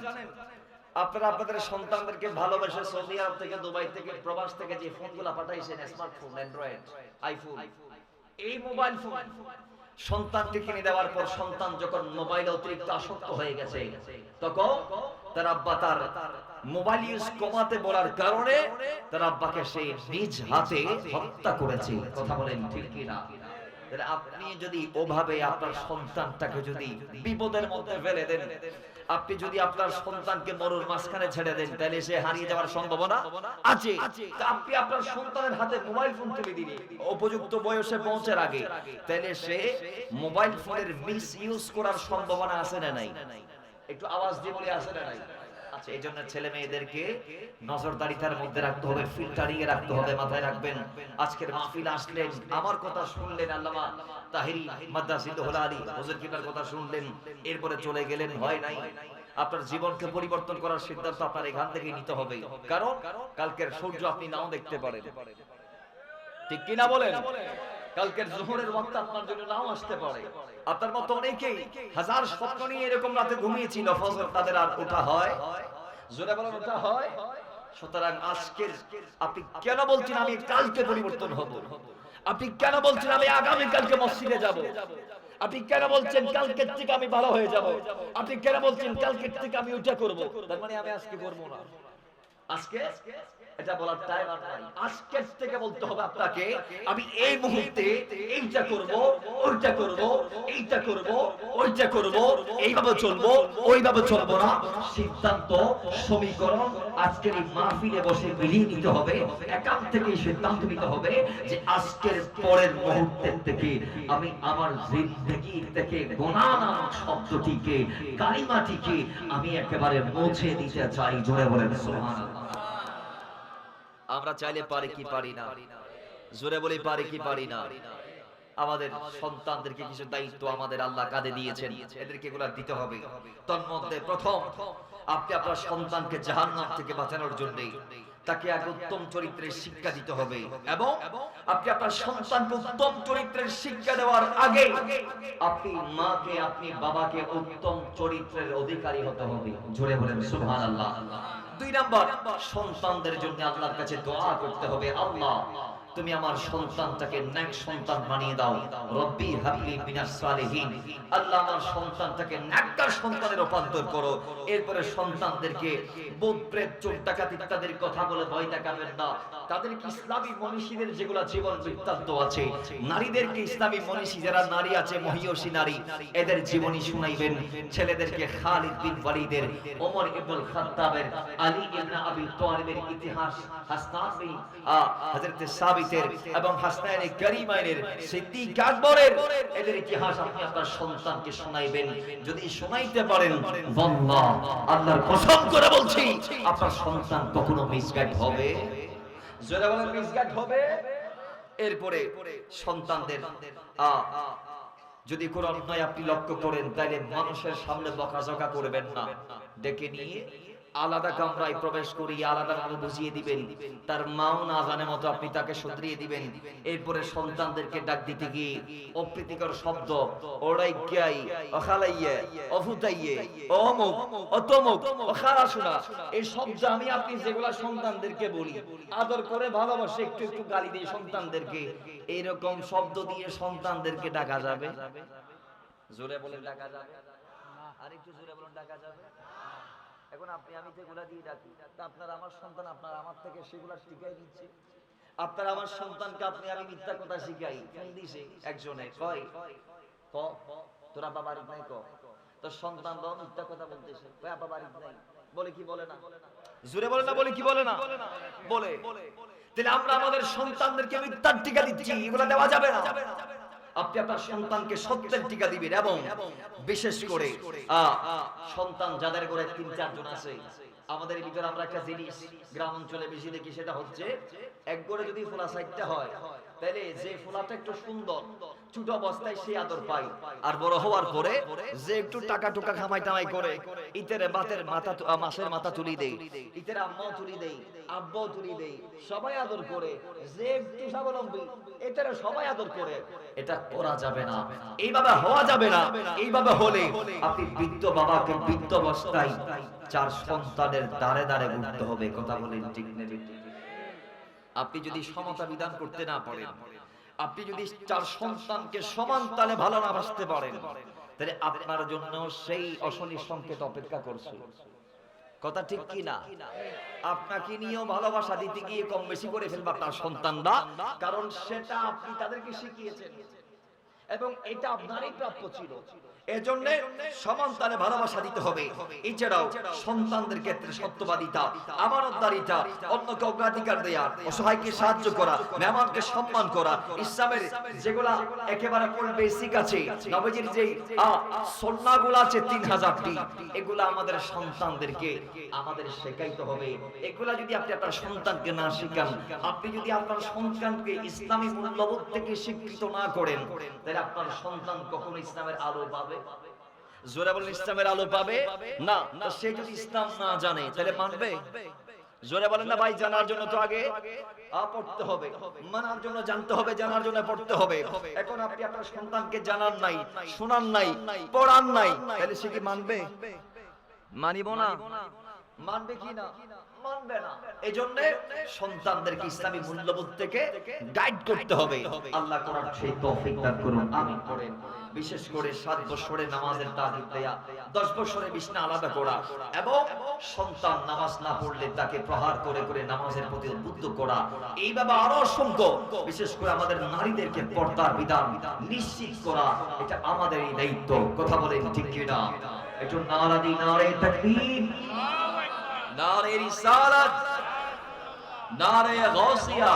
আপনারা আপনাদের সন্তানদেরকে ভালোবেসে সৌদি আরব থেকে, দুবাই থেকে, প্রবাস থেকে যে ফোনগুলো পাঠাইছেন, স্মার্টফোন, অ্যান্ড্রয়েড, আইফোন, এই মোবাইল ফোন সন্তানকে কিনে দেওয়ার পর সন্তান যখন মোবাইলে অতিরিক্ত আসক্ত হয়ে গেছে, তখন তার আব্বা তার মোবাইল ইউজ কমাতে বলার কারণে তার আব্বাকে সে নিজ হাতে হত্যা করেছে। কথা বলেন ঠিক কি না? আপনি যদি ওভাবে আপনার সন্তানটাকে যদি বিপদের মধ্যে ফেলে দেন, আপনি যদি আপনার সন্তানকে মরুর মাঝখানে ছেড়ে দেন, তাহলে সে হারিয়ে যাওয়ার সম্ভাবনা আছে। আপনি আপনার সন্তানের হাতে মোবাইল ফোন তুলে দিলে উপযুক্ত বয়সে পৌঁছার আগে, তাহলে সে মোবাইল ফোনের মিস ইউজ করার সম্ভাবনা আছে না নাই? একটু আওয়াজ দিয়ে বলে আছে না নাই? আচ্ছা, এই জন্য ছেলে মেয়েদেরকে নজরদারিতার মধ্যে রাখতে হবে, ফিল্টারিং এ রাখতে হবে। মাথায় রাখবেন, আজকের মাহফিল আসলেন, আমার কথা শুনলেন, আল্লামা তাহিরি মাদ্রাসাতুল আলী হুজুর কিবলার কথা শুনলেন, এরপরে চলে গেলেন, হয় নাই। আপনার জীবনকে পরিবর্তন করার সিদ্ধান্ত আপনার এখান থেকে নিতে হবে, কারণ কালকের সূর্য আপনি নাও দেখতে পারেন। ঠিক কি না বলেন? কালকের যোহরের ওয়াক্ত আপনার জন্য নাও আসতে পারে। আপনার মতো অনেকেই হাজার স্বপ্ন নিয়ে এরকম রাতে ঘুমিয়েছিল, ফজর তাদের আর ওঠা হয়? জোরে বলেন, ওঠা হয়? সুতরাং আজকের আপনি কেন বলছেন আমি কালকে পরিবর্তন হব? আপনি কেন বলছেন আমি আগামী কালকে মসজিদে যাব? আপনি কেন বলছেন কালকের থেকে আমি ভালো হয়ে যাব? আপনি কেন বলছেন কালকের থেকে আমি ওটা করব? তার মানে আমি আজকে করব না। আজকে এটা বলার টাইম আর নাই। আজকের থেকে বলতে হবে আপনাকে, আমি এই মুহূর্তে এইটা করব, ওইটা করব, এইটা করব, ওইটা করব, এইভাবে চলবো, ওইভাবে চলবো না। সিদ্ধান্ত, সমীকরণ আজকের এই মাহফিলে বসে মিলিয়ে নিতে হবে। একান্ত থেকে সিদ্ধান্ত নিতে হবে যে আজকের পরের মুহূর্তের থেকে আমি আমার জিন্দেগি থেকে গুনাহ নামক শব্দটিকে, কালিমাটিকে আমি একেবারে মুছে দিতে চাই। জোরে বলেন সুবহানাল্লাহ। আমরা চাইলে পারি কি পারি না? জোরে বলি পারি কি পারি না? আমাদের সন্তানদেরকে কিছু দায়িত্ব আমাদের আল্লাহ কাঁধে দিয়েছেন, এদেরকে এগুলা দিতে হবে। তন্মধ্যে প্রথম, আপনি আপনার সন্তানকে জাহান্নাম থেকে বাঁচানোর জন্য তাকে এক উত্তম চরিত্রের শিক্ষা দিতে হবে, এবং আপনি আপনার সন্তানকে উত্তম চরিত্রের শিক্ষা দেওয়ার আগে আপনি মাকে, আপনি বাবাকে উত্তম চরিত্রের অধিকারী হতে হবে। জোরে বলেন সুবহানাল্লাহ। 2 নাম্বার, সন্তানদের জন্য আল্লাহর কাছে দোয়া করতে হবে, আল্লাহ তুমি আমার সন্তানটাকে নেক সন্তান বানিয়ে দাও। রব্বি হাবলি মিনাস সালিহিন। আল্লাহ আমার সন্তানটাকে নেককার সন্তানে রূপান্তর করো। এরপরে সন্তানদেরকে বুট প্রেত, চোর ডাকাতি ইত্যাদির কথা বলে ভয় দেখাবেন না। তাদেরকে ইসলামী মনীষীদের যেগুলো জীবন বৃত্তান্ত আছে, নারীদেরকে ইসলামী মনীষী যারা নারী আছে, মহিয়সী নারী, এদের জীবনী শুনাইবেন। ছেলেদেরকে খালিদ বিন ওয়ালিদের, ওমর ইবনুল খাত্তাবের, আলী ইবনে আবি তালিবের ইতিহাস, হাসনান বিন হযরত সাবিতের এবং হাসনাইনে কারিমাইনের, সিদ্দিক আকবরের, এদের ইতিহাস আপনি আপনার সন্তানকে শোনাইবেন। যদি শোনাইতে পারেন, আল্লাহ, আল্লাহর কসম করে বলছি, আপনার সন্তান কখনো মিসগাইড হবে? জোরে বলেন, মিসগাইড হবে? এরপরে সন্তানদের যদি কোনো অন্যায় আপনি লক্ষ্য করেন, তাহলে মানুষের সামনে বকাঝকা করবেন না, ডেকে নিয়ে আলাদা কামরায় প্রবেশ করিয়ে আলাদা ভাবে বুঝিয়ে দিবেন। তার মাও না জানে মতো আপনি তাকে শুধরিয়ে দিবেন। এরপরে সন্তানদেরকে ডাক দিতে গিয়ে অপ্রীতিকর শব্দ, ওড়াই গাই, অখালাইয়ে, অফুতাইয়ে, অমুক, অতমুক, অখারাসুনা, এই শব্দ আমি আপনি যেগুলা সন্তানদেরকে বলি, আদর করে ভালোবাসে একটু একটু গালি দিয়ে সন্তানদেরকে, এইরকম শব্দ দিয়ে সন্তানদেরকে ডাকা যাবে? জোরে বলেন ডাকা যাবে? আরেকটু জোরে বলেন ডাকা যাবে? এখন আপনি আমি যেগুলা দিয়ে ডাকি, আপনার আমার সন্তান আপনার আমার থেকে সেগুলা শিখাই দিচ্ছে। আপনার আমার সন্তানকে আপনি আমি মিথ্যা কথা শিখাই। ফোন দিছে একজনে, কয় ক তোরা বাবা বাড়ি নাই, ক তো সন্তানরাও মিথ্যা কথা বলতেছে, ওই আপা বাড়িতে নাই, বলে কি বলে না? জোরে বলে না, বলে কি বলে না? বলে। তাহলে আমরা আমাদের সন্তানদেরকে মিথ্যার টিকা দিচ্ছি, এগুলো দেওয়া যাবে না। আপনি আপনার সন্তানকে সত্যের টিকা দিবেন। এবং বিশেষ করে সন্তান যাদের ঘরে ৩-৪ জন আছে, আমাদের ভিতরে আমরা একটা জিনিস গ্রাম অঞ্চলে বেশি দেখি, সেটা হচ্ছে এক ঘরে যদি ফোলা সাইডটা হয়, তাহলে যে ফোলাটা একটু সুন্দর ছোট অবস্থায় সে আদর পায়, আর বড় হওয়ার পরে যে একটু টাকা টুকা খামাই টামাই করে ইতের বাতের মাথা মাসের মাথা তুলি দেই, ইতের আম্মাও তুলি দেই, আব্বাও তুলি দেই, সবাই আদর করে। যে একটু স্বাবলম্বী এটারে সবাই আদর করে। এটা করা যাবে না, এইভাবে হওয়া যাবে না। এইভাবে হলে আপনি বৃদ্ধ বাবাকে বৃদ্ধ অবস্থায় 4 সন্তানের দাঁড়ে দাঁড়ে ঘুরতে হবে। কথা বলেন ঠিক না? আপনি যদি সমতা বিধান করতে না পারেন, আপনি যদি 4 সন্তানকে সমান তালে ভালো না বাসতে পারেন, তাহলে আপনার জন্য সেই অশনি সংকেত অপেক্ষা করছে। কথা ঠিক কি না? আপনাকে নিয়েও ভালোবাসা দিতে গিয়ে কম বেশি করে ফেলবে আপনার সন্তানরা, কারণ সেটা আপনি তাদেরকে শিখিয়েছেন এবং এটা আপনারই প্রাপ্য ছিল। এজন্য সমান তালে ভালোবাসা দিতে হবে। এছাড়াও সন্তানদের ক্ষেত্রে সত্যবাদিতা, আমানতদারিতা, অন্যকে অগ্রাধিকার দেয়া, অসহায়কে সাহায্য করা, মেহমানকে সম্মান করা, ইসলামের যেগুলা একেবারে কোন বেসিক আছে, নবীজির যে সুন্নাহগুলো আছে 3000টি, এগুলা আমাদের সন্তানদেরকে আমাদের শেখাইতে হবে। এগুলা যদি আপনি আপনার সন্তানকে না শেখান, আপনি যদি আপনার সন্তানকে ইসলামী মূল্যবোধ থেকে শিক্ষিত না করেন, তাহলে আপনার সন্তান কখনো ইসলামের আলো পাবে? জোরে বলেন, ইসলামের আলো পাবে না। তো সে যদি ইসলাম না জানে তাহলে মানবে? জোরে বলেন না ভাই? জানার জন্য তো আগে পড়তে হবে, মানার জন্য জানতে হবে, জানার জন্য পড়তে হবে। এখন আপনি আপনার সন্তানকে জানার নাই, শোনার নাই, পড়ার নাই, তাহলে সে কি মানবে? মানিব না। মানবে কি না? মানবে না। এজন্য সন্তানদেরকে ইসলামী মূল্যবোধ থেকে গাইড করতে হবে। আল্লাহ করার সেই তৌফিক দান করুন, আমিন করেন। বিশেষ করে 7 বছরে নামাজের তাগিদ দেয়া, 10 বছরে বিছনা আলাদা করা, এবং সন্তান নামাজ না পড়লে তাকে প্রহার করে করে নামাজের প্রতি উদ্বুদ্ধ করা, এইভাবে আরো অসংখ্য। বিশেষ করে আমাদের নারীদেরকে পর্দার বিধান নিশ্চিত করা, এটা আমাদেরই দায়িত্ব। কথা বলেন ঠিক কি না? একটু নারা দিই, নারে তাকবীর, নারে রিসালাত, নারে গাউসিয়া।